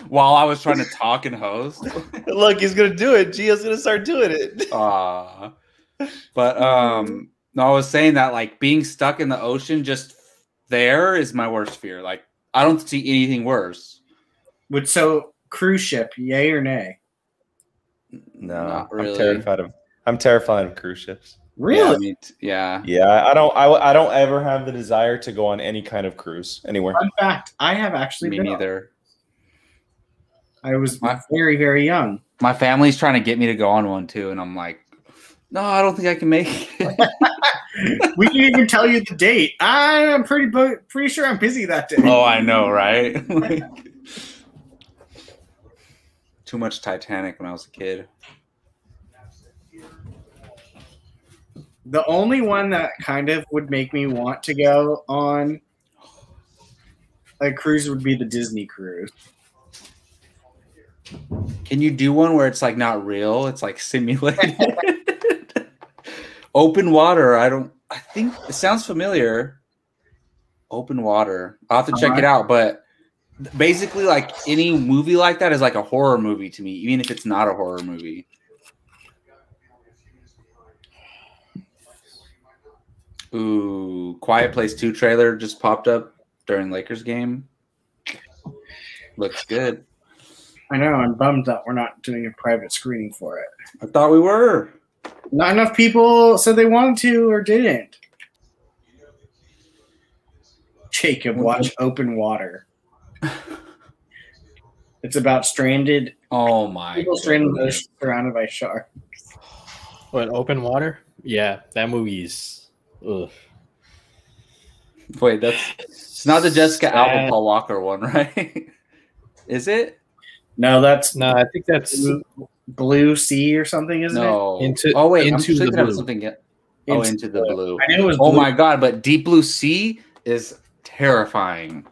While I was trying to talk and host. Look, he's gonna do it. Gio's gonna start doing it. But no, I was saying that like being stuck in the ocean just there is my worst fear. Like I don't see anything worse. So cruise ship, yay or nay? No, Not really. I'm terrified of cruise ships. Really? Yeah. Yeah, I don't ever have the desire to go on any kind of cruise anywhere. Fun fact, I have actually Me been. neither. I was very, very young. My family's trying to get me to go on one too, and I'm like, no, I don't think I can make it. We didn't even tell you the date. I'm pretty sure I'm busy that day. Oh, I know, right? Too much Titanic when I was a kid. The only one that kind of would make me want to go on a cruise would be the Disney cruise. Can you do one where it's like not real? It's like simulated. Open water. I think it sounds familiar. Open water. I'll have to check it out. But basically, like any movie like that is like a horror movie to me, even if it's not a horror movie. Ooh, Quiet Place 2 trailer just popped up during Lakers game. Looks good. I know. I'm bummed that we're not doing a private screening for it. I thought we were. Not enough people said they wanted to or didn't. Jacob, watch Open Water. It's about stranded. Oh my! People stranded surrounded by sharks. What, Open Water? Yeah, that movie's. Ugh. Wait, it's not the Jessica Alba Paul Walker one, right? Is it? No, I think that's Blue Sea or something, isn't it? No. Into I'm the thinking of blue. something. Into the blue. I knew it was Oh blue. my god! But Deep Blue Sea is terrifying.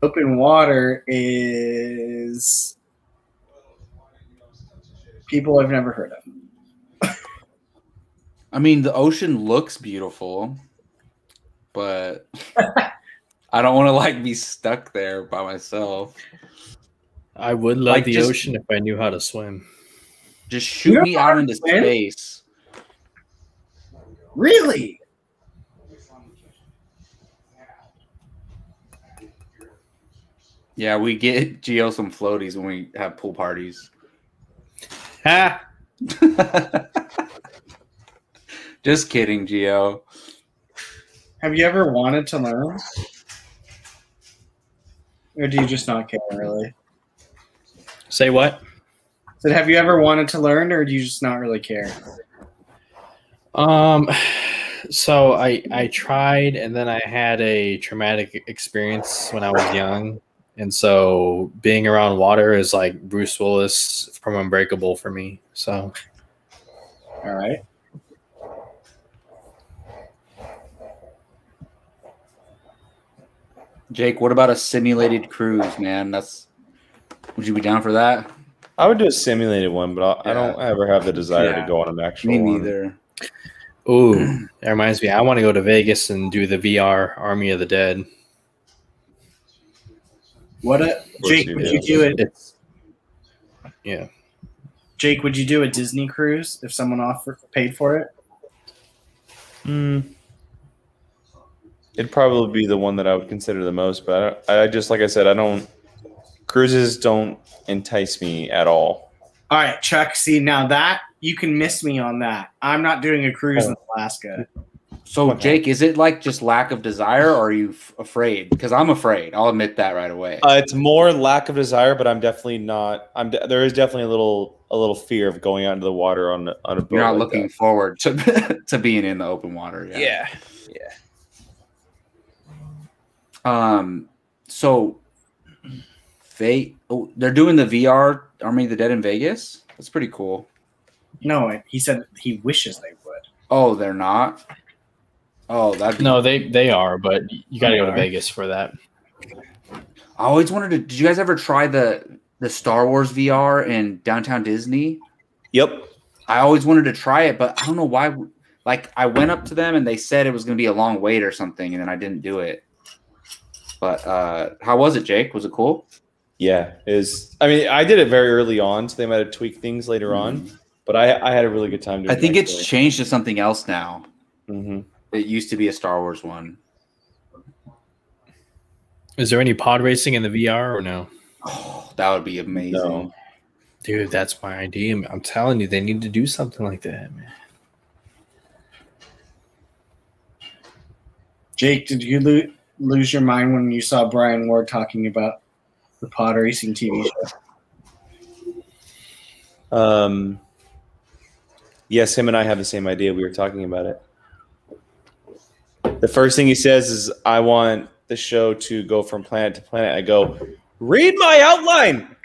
Open Water is people I've never heard of. I mean, the ocean looks beautiful, but I don't want to like be stuck there by myself. I would love Like, the just- ocean if I knew how to swim. Just shoot me out into space. Really? Yeah, we get Geo some floaties when we have pool parties. Ha! Just kidding, Geo. Have you ever wanted to learn? Or do you just not care, really? Say what? So have you ever wanted to learn, or do you just not really care? So I tried, and then I had a traumatic experience when I was young, and so being around water is like Bruce Willis from Unbreakable for me. So, All right. Jake, what about a simulated cruise, man? Would you be down for that? I would do a simulated one, but I don't ever have the desire to go on an actual Me one. neither. ooh, that reminds me. I want to go to Vegas and do the VR Army of the Dead. Jake, would you do it? Yeah. Jake, would you do a Disney cruise if someone paid for it? It'd probably be the one that I would consider the most, but I just, like I said, cruises don't entice me at all. All right, Chuck. See, now that you can miss me on that. I'm not doing a cruise in Alaska. So, Jake, is it like just lack of desire, or are you afraid? Because I'm afraid. I'll admit that right away. It's more lack of desire, but I'm definitely not. There is definitely a little fear of going out into the water on a boat. You're not like looking that. forward to being in the open water. Yeah. So, they're doing the VR Army of the Dead in Vegas. That's pretty cool. No, he said he wishes they would. Oh, they're not. Oh, No, they are, but you got to go to Vegas for that. I always wanted to. Did you guys ever try the Star Wars VR in downtown Disney? Yep. I always wanted to try it, but I don't know why. Like, I went up to them and they said it was going to be a long wait or something, and then I didn't do it. But how was it, Jake? Was it cool? Yeah, I mean, I did it very early on, so they might have tweaked things later on. But I had a really good time doing it. I think it's changed to something else now. Mm-hmm. It used to be a Star Wars one. Is there any pod racing in the VR or no? Oh, that would be amazing. No. Dude, that's my idea. I'm telling you, they need to do something like that, man. Jake, did you lose your mind when you saw Brian Ward talking about the pod racing TV show? Yes, him and I have the same idea. We were talking about it. The first thing he says is, I want the show to go from planet to planet. I go, read my outline.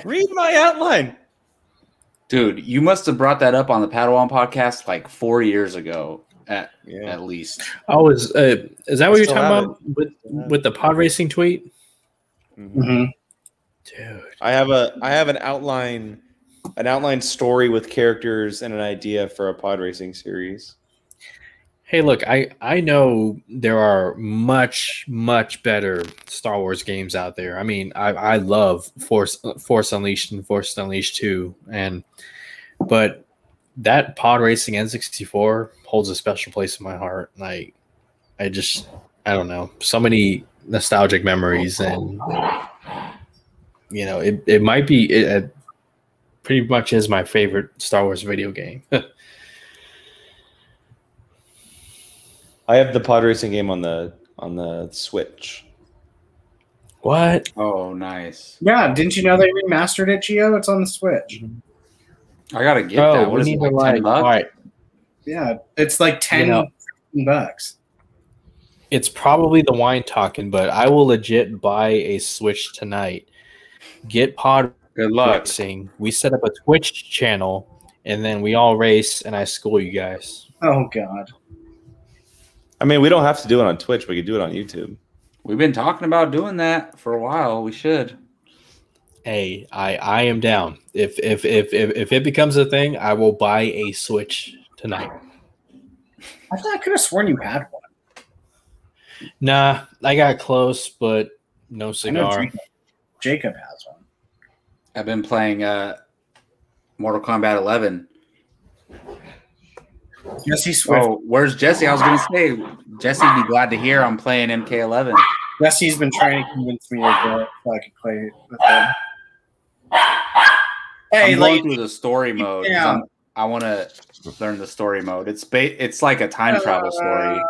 Read my outline. Dude, you must have brought that up on the Padawan podcast like 4 years ago, at least. Oh, is that what you're talking about with the pod racing tweet? Mm-hmm. Dude, I have an outline story with characters and an idea for a pod racing series. hey, look, I know there are much better Star Wars games out there. I mean, I love Force Unleashed and Force Unleashed 2, but that pod racing N64 holds a special place in my heart. Like, I don't know, so many nostalgic memories, and you know, it might be it pretty much is my favorite Star Wars video game. I have the pod racing game on the Switch. What? Oh, nice. Yeah, didn't you know they remastered it, Gio? It's on the Switch. I gotta get that. What is it, like $10? All right. Yeah, it's like 10 bucks. It's probably the wine talking, but I will legit buy a Switch tonight. Get pod Good luck. racing. We set up a Twitch channel, and then we all race, and I school you guys. Oh, God. I mean, we don't have to do it on Twitch. We could do it on YouTube. We've been talking about doing that for a while. We should. Hey, I am down. If it becomes a thing, I will buy a Switch tonight. I thought I could have sworn you had one. Nah, I got close, but no I know cigar. Jacob has one. I've been playing Mortal Kombat 11. Jesse Swift. Oh, where's Jesse? I was going to say, Jesse'd be glad to hear I'm playing MK11. Jesse's been trying to convince me to do it so I could play with him. Hey, I'm going through the story mode. Yeah. I want to learn the story mode. It's like a time travel story.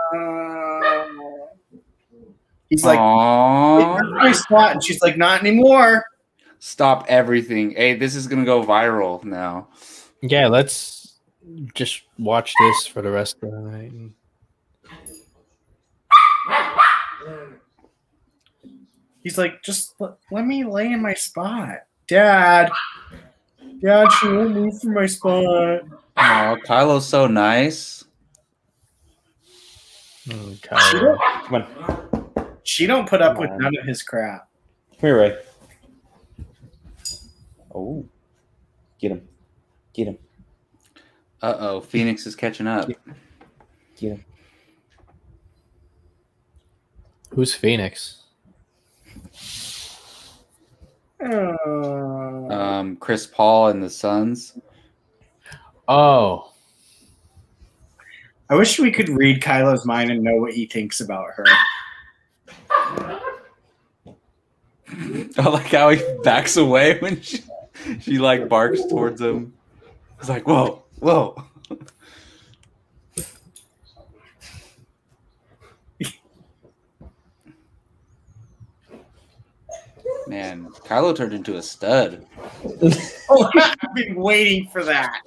He's like, my spot, and she's like, not anymore. Stop everything. Hey, this is going to go viral now. Yeah, let's just watch this for the rest of the night. He's like, just let me lay in my spot. Dad, she won't move from my spot. Oh, Kylo's so nice. Kylo. Come on. She don't put up with none of his crap. Come here, Ray. Oh. Get him. Get him. Uh-oh, Phoenix is catching up. Get him. Who's Phoenix? Chris Paul and the Suns. Oh. I wish we could read Kylo's mind and know what he thinks about her. I like how he backs away when she like barks towards him. It's like, whoa. Man, Kylo turned into a stud. Oh, I've been waiting for that.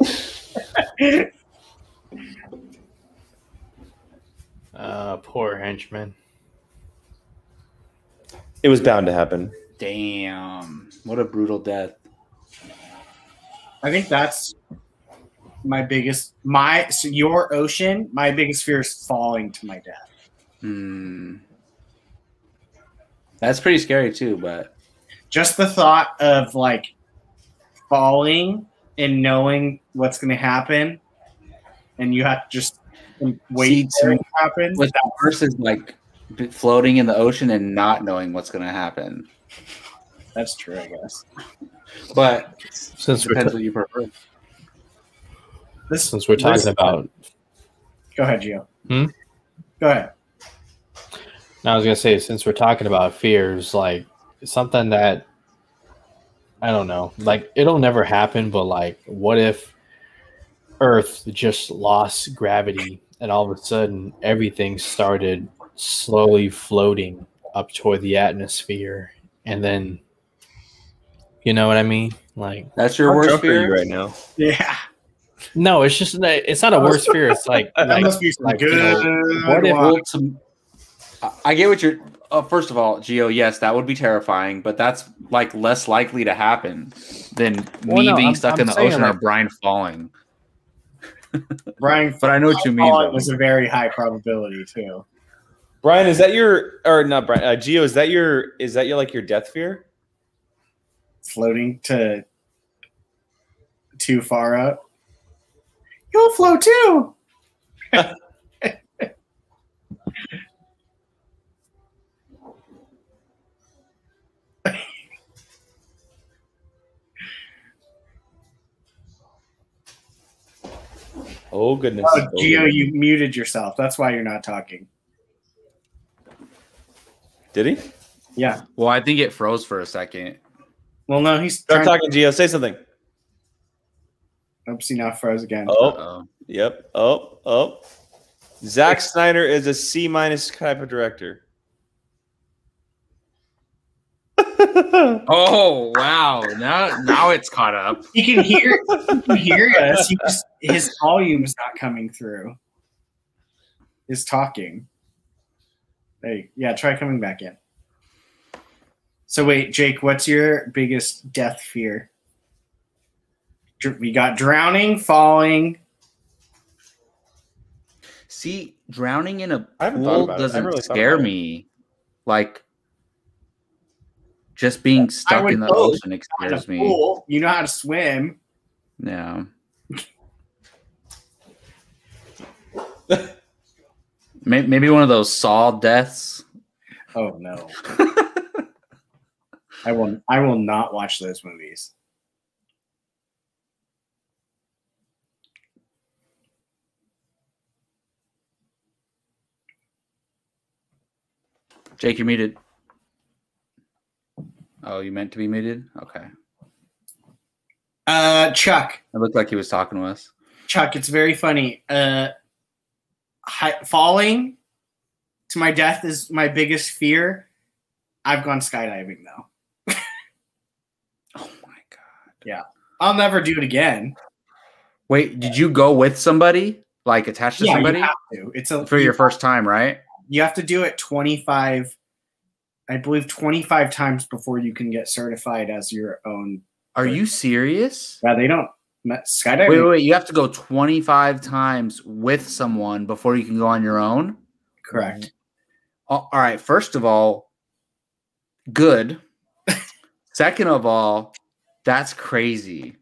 Poor henchman. It was bound to happen. Damn. What a brutal death. I think that's my biggest your ocean, my biggest fear is falling to my death. That's pretty scary too, but just the thought of like falling and knowing what's going to happen, and you have to just wait for it to happen. With that versus like floating in the ocean and not knowing what's going to happen. That's true, I guess. But Since it depends what you prefer. Since we're talking about, go ahead, Gio. Go ahead. I was gonna say, since we're talking about fears, like something that I don't know, like it'll never happen, but like, what if Earth just lost gravity and all of a sudden everything started slowly floating up toward the atmosphere, and then, you know what I mean? Like, That's your How worst drunk are you fear right now? Yeah. no, it's not a worst fear. It's like, That must be some like, good. you know, what if- wine. I get what you're. First of all, Gio, yes, that would be terrifying, but that's like less likely to happen than me being stuck in the ocean or Brian falling. Brian, But I know what you mean. falling Though. was a very high probability too. Brian, is that your or not Brian? Gio, is that your like your death fear? Floating to too far up. You'll float too. Oh goodness. Oh, Gio, you muted yourself. That's why you're not talking. Did he? Yeah. Well, I think it froze for a second. Well, no, he's Start talking, Gio. Say something. Oops, he now froze again. Oh, yep. Oh. Zack Snyder is a C- type of director. Oh wow! Now it's caught up. He can hear us. His volume's not coming through. His talking. Hey, yeah, try coming back in. So wait, Jake, what's your biggest death fear? We got drowning, falling. See, drowning in a I haven't thought pool about it. I doesn't really thought scare about it. me. Like just being stuck in the ocean scares me. Pool. You know how to swim. Yeah. Maybe one of those Saw deaths. Oh no. I will not watch those movies. Jake, you're muted. Oh, you meant to be muted? Okay. Chuck. It looked like he was talking to us. Chuck, it's very funny. Falling to my death is my biggest fear. I've gone skydiving though. Oh my god. Yeah. I'll never do it again. Wait, did you go with somebody? Like attached to somebody? You have to. It's for your first time, right? You have to do it 25 times before you can get certified as your own. Are you serious? Yeah, they don't skydiving. Wait. You have to go 25 times with someone before you can go on your own? Correct. All right. First of all, good. Second of all, that's crazy.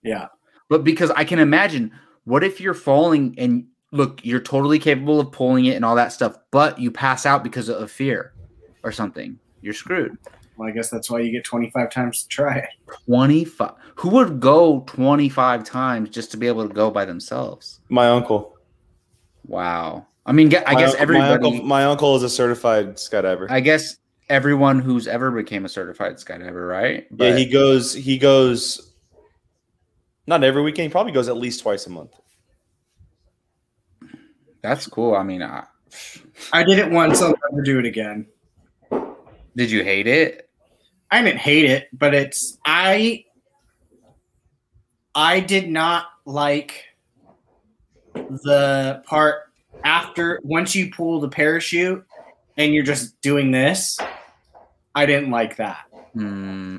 Yeah. But because I can imagine, what if you're falling and look, you're totally capable of pulling it and all that stuff, but you pass out because of fear or something? You're screwed. Well, I guess that's why you get 25 times to try it. 25. Who would go 25 times just to be able to go by themselves? My uncle. Wow. I mean, I guess everybody. My uncle is a certified skydiver. I guess everyone who's ever became a certified skydiver, right? Yeah, he goes. Not every weekend. He probably goes at least twice a month. That's cool. I mean, I did it once. I'll never do it again. Did you hate it? I didn't hate it, but I did not like the part after once you pull the parachute and you're just doing this. I didn't like that.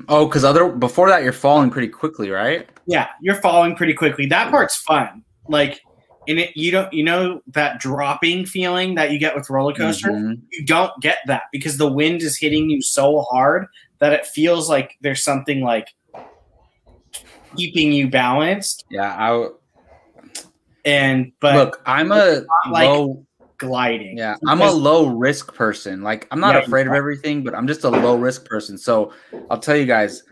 Oh, because before that you're falling pretty quickly, right? Yeah, you're falling pretty quickly. That part's fun. Like in it, you know that dropping feeling that you get with roller coaster. You don't get that because the wind is hitting you so hard that it feels like there's something like keeping you balanced. Yeah, but look, I'm a low gliding. Yeah, I'm a low risk person. Like I'm not afraid of everything, but I'm just a low risk person. So I'll tell you guys,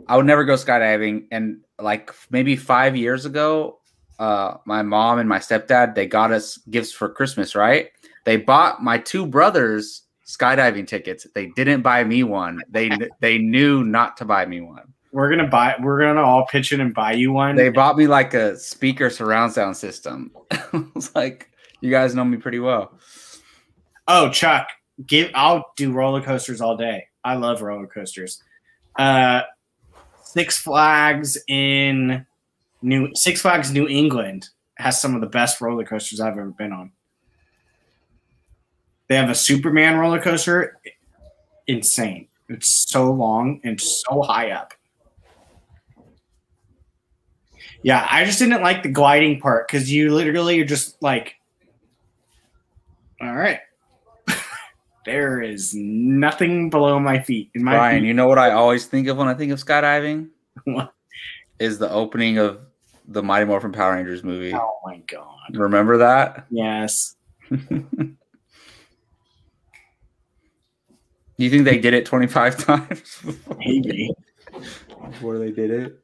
I would never go skydiving. And like maybe 5 years ago, my mom and my stepdad, they got us gifts for Christmas, right? They bought my two brothers skydiving tickets. They didn't buy me one. They knew not to buy me one. We're gonna all pitch in and buy you one. They bought me like a speaker surround sound system. I was like, you guys know me pretty well. Oh, Chuck, I'll do roller coasters all day. I love roller coasters. Six Flags New England has some of the best roller coasters I've ever been on. They have a Superman roller coaster. Insane. It's so long and so high up. Yeah, I just didn't like the gliding part because you're just like, all right. There is nothing below my feet. Brian, you know what I always think of when I think of skydiving? What? Is the opening of the Mighty Morphin Power Rangers movie. Oh my god. Remember that? Yes. You think they did it 25 times? Maybe. Before they did it?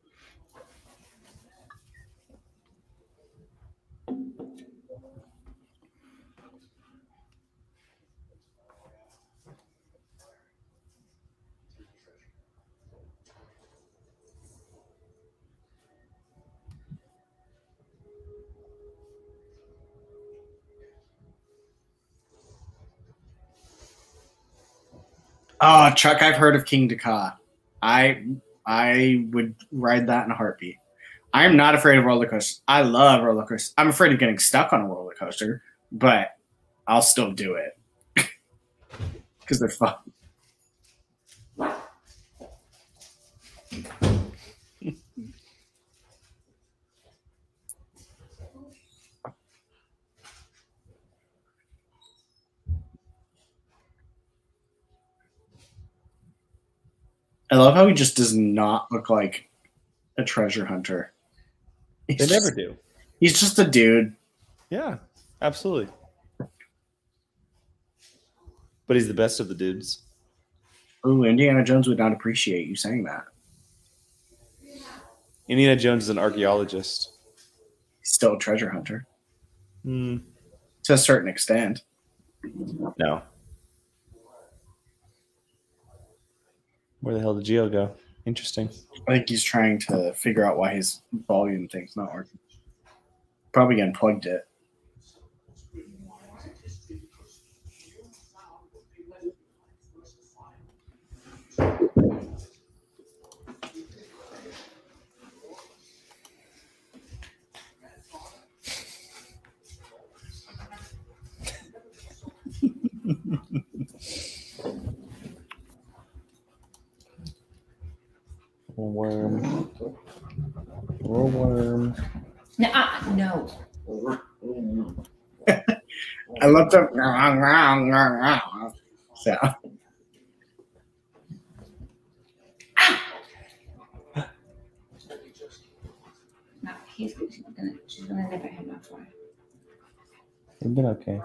Oh, Chuck, I've heard of King Dakar. I would ride that in a heartbeat. I'm not afraid of roller coasters. I love roller coasters. I'm afraid of getting stuck on a roller coaster, but I'll still do it because they're fun. I love how he just does not look like a treasure hunter. They never do. He's just a dude. Yeah, absolutely. But he's the best of the dudes. Ooh, Indiana Jones would not appreciate you saying that. Indiana Jones is an archaeologist. He's still a treasure hunter. To a certain extent. No. Where the hell did Geo go? Interesting. I think he's trying to figure out why his volume thing's not working. Probably unplugged it. Worm. Worm. No. I looked up. So. No, she's gonna nip at him. That's why. You've been okay.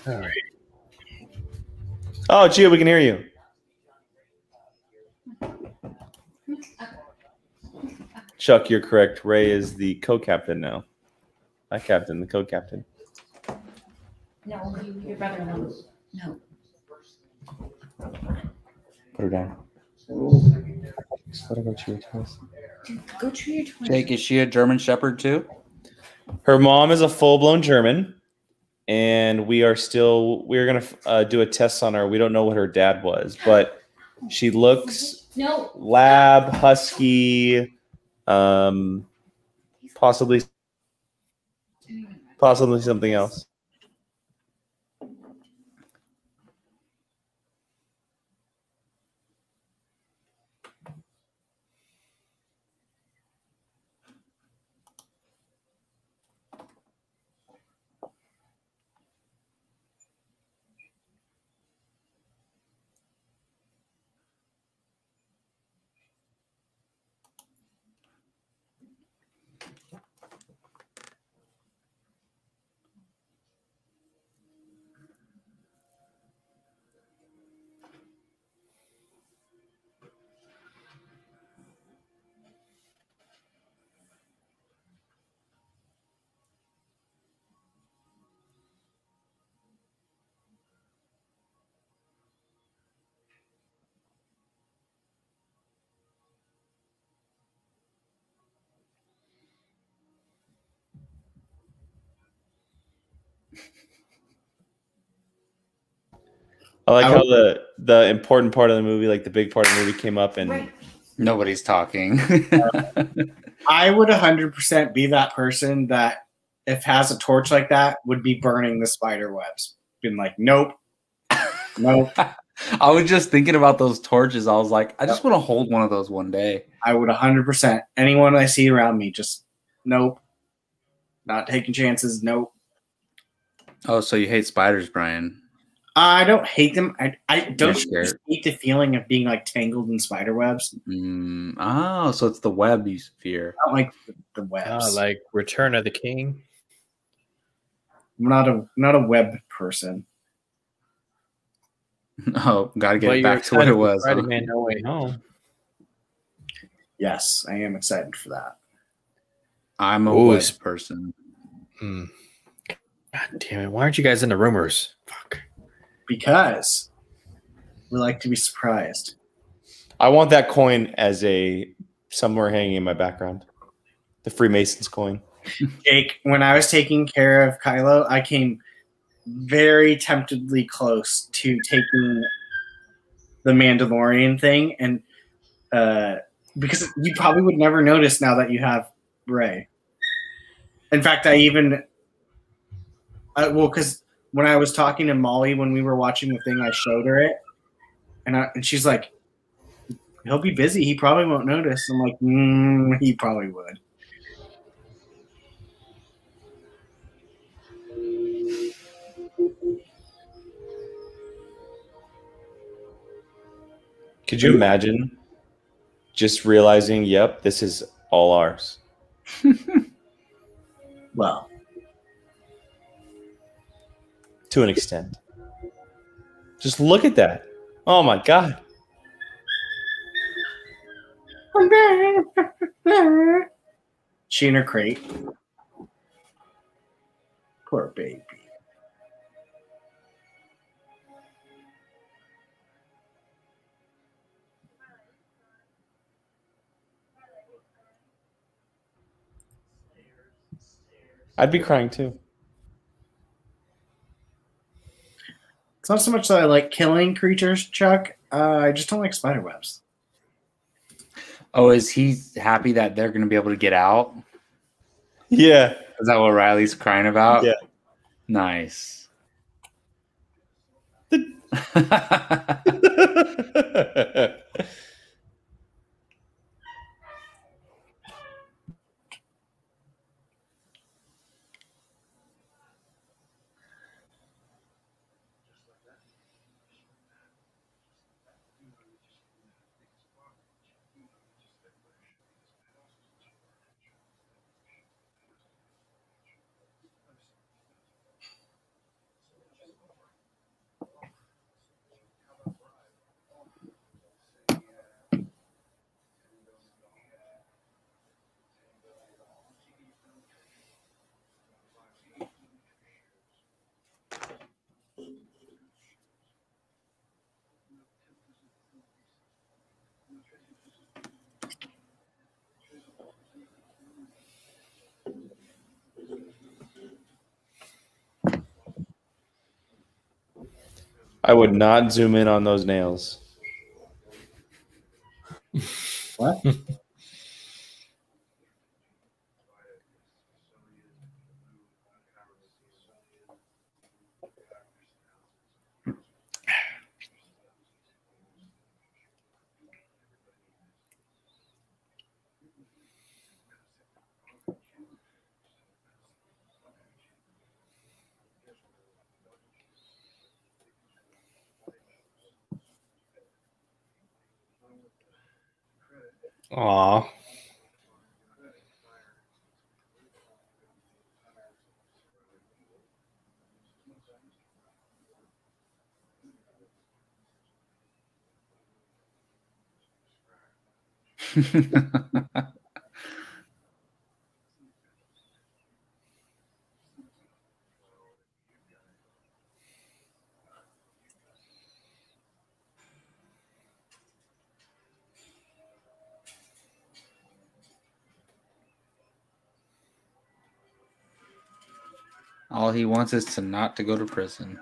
All right. Oh, Gio, we can hear you. Chuck, you're correct. Ray is the co-captain now. Not captain, the co-captain. No, your brother knows. No. Put her down. Let her go chew your toys. Dude, go chew your toys. Jake, is she a German Shepherd too? Her mom is a full-blown German, and we're gonna do a test on her. We don't know what her dad was, but she looks lab, husky, possibly something else. I like how the important part of the movie, like the big part of the movie, came up and Right. Nobody's talking. I would 100% be that person that, if has a torch like that, would be burning the spider webs. Been like, nope, nope. I was just thinking about those torches. I was like, I just want to hold one of those one day. I would 100%. Anyone I see around me, just nope. Not taking chances. Nope. Oh, so you hate spiders, Brian? I don't hate them. I don't scared. hate the feeling of being like tangled in spider webs. Oh, so it's the web you fear. I don't like the webs. Like Return of the King. I'm not a web person. Oh, gotta get it back to what it was. Huh? Spider-Man No Way Home. Yes, I am excited for that. I'm a web person. God damn it! Why aren't you guys into rumors? Fuck. Because we like to be surprised. I want that coin as a somewhere hanging in my background. The Freemasons coin. Jake, when I was taking care of Kylo, I came very temptedly close to taking the Mandalorian thing, and because you probably would never notice now that you have Rey. In fact, because when I was talking to Molly when we were watching the thing, I showed her it, and she's like, "He'll be busy. He probably won't notice." I'm like, "He probably would." Could you imagine just realizing, yep, this is all ours? Well, to an extent. Just look at that. Oh my God. she in her crate. Poor baby. I'd be crying too. It's not so much that I like killing creatures, Chuck. I just don't like spider webs. Oh, is he happy that they're going to be able to get out? Yeah. Is that what Riley's crying about? Yeah. Nice. I would not zoom in on those nails. What? Aw. All he wants is to not to go to prison.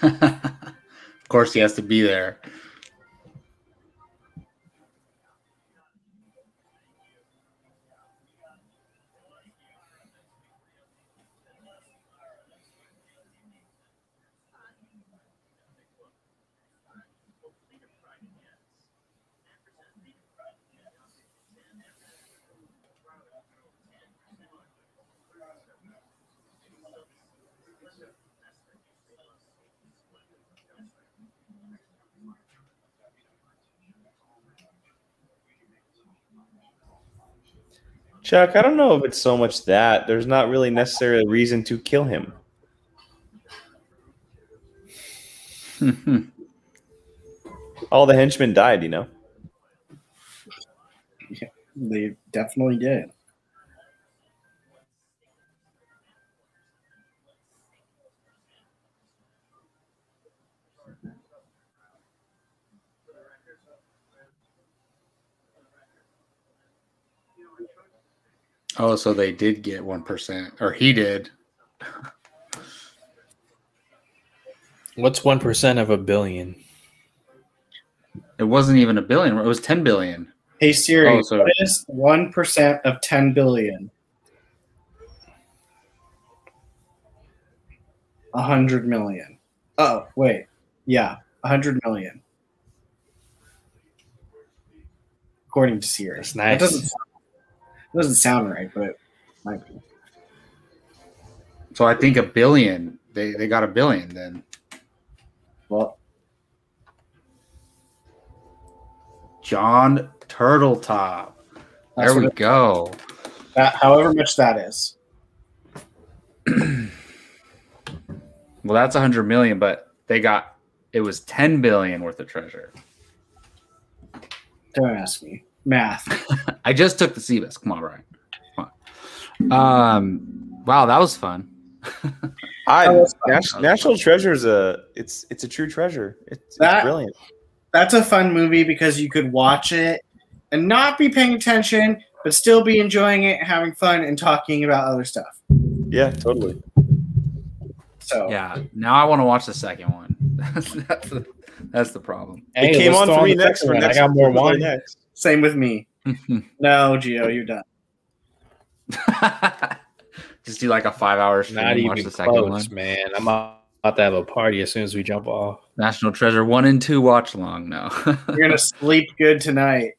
Of course, he has to be there. Chuck, I don't know if it's so much that. There's not really necessarily a reason to kill him. All the henchmen died, you know? Yeah, they definitely did. Oh, so they did get 1%, or he did. What's 1% of a billion? It wasn't even a billion. It was 10 billion. Hey Siri, Oh, so- what is 1% of 10 billion? 100 million. Oh, wait. Yeah, 100 million. According to Siri. That's nice. That doesn't sound right, but it might be. So I think a billion. They got a billion then. Well, John Turtletop. that's There we what go. that, however much that is. Well, that's 100 million, but it was 10 billion worth of treasure. Don't ask me. Math. I just took the CBIS. Come on, Brian. Come on. Wow, that was fun. National Treasure is it's a true treasure. It's brilliant. That's a fun movie because you could watch it and not be paying attention, but still be enjoying it, having fun, and talking about other stuff. Yeah, totally. So Yeah, now I want to watch the second one. That's the problem. It came on for me next. I got more wine. Next. same with me. No, Gio, you're done. Just do like a 5-hour stream Not and even watch the second close, one. man. I'm about to have a party as soon as we jump off. National Treasure 1 and 2 watch long now. You're gonna sleep good tonight.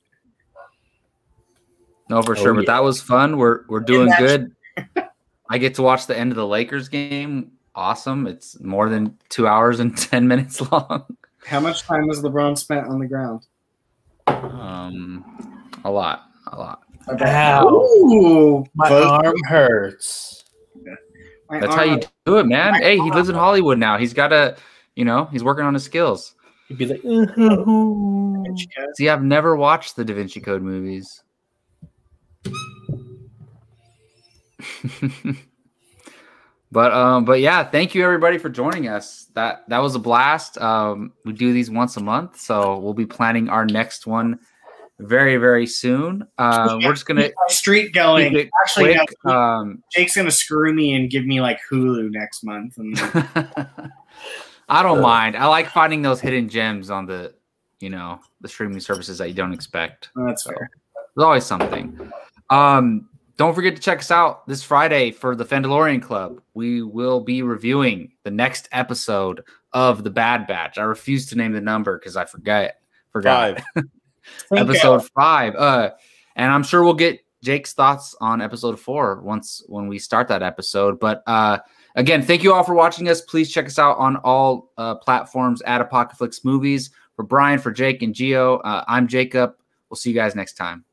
No, for sure. yeah. But that was fun. We're doing good. I get to watch the end of the Lakers game. Awesome. It's more than 2 hours and 10 minutes long. How much time has LeBron spent on the ground? A lot. Ow. Ooh, My close. arm hurts. My That's how you arm- do it, man. Hey, he lives in Hollywood now. He's got to, he's working on his skills. You'd be like, See, I've never watched the Da Vinci Code movies. But yeah, thank you everybody for joining us. That was a blast. We do these once a month, so we'll be planning our next one very, very soon. We're just gonna keep my streak going. keep it Actually, quick. no, Jake's gonna screw me and give me like Hulu next month. And I don't mind. I like finding those hidden gems on the streaming services that you don't expect. that's fair. There's always something. Don't forget to check us out this Friday for the Fandalorian Club. We will be reviewing the next episode of The Bad Batch. I refuse to name the number because I forgot. 5. Episode 5. And I'm sure we'll get Jake's thoughts on episode 4 when we start that episode. But again, thank you all for watching us. Please check us out on all platforms at Apocaflix Movies. For Brian, for Jake, and Gio, I'm Jacob. We'll see you guys next time.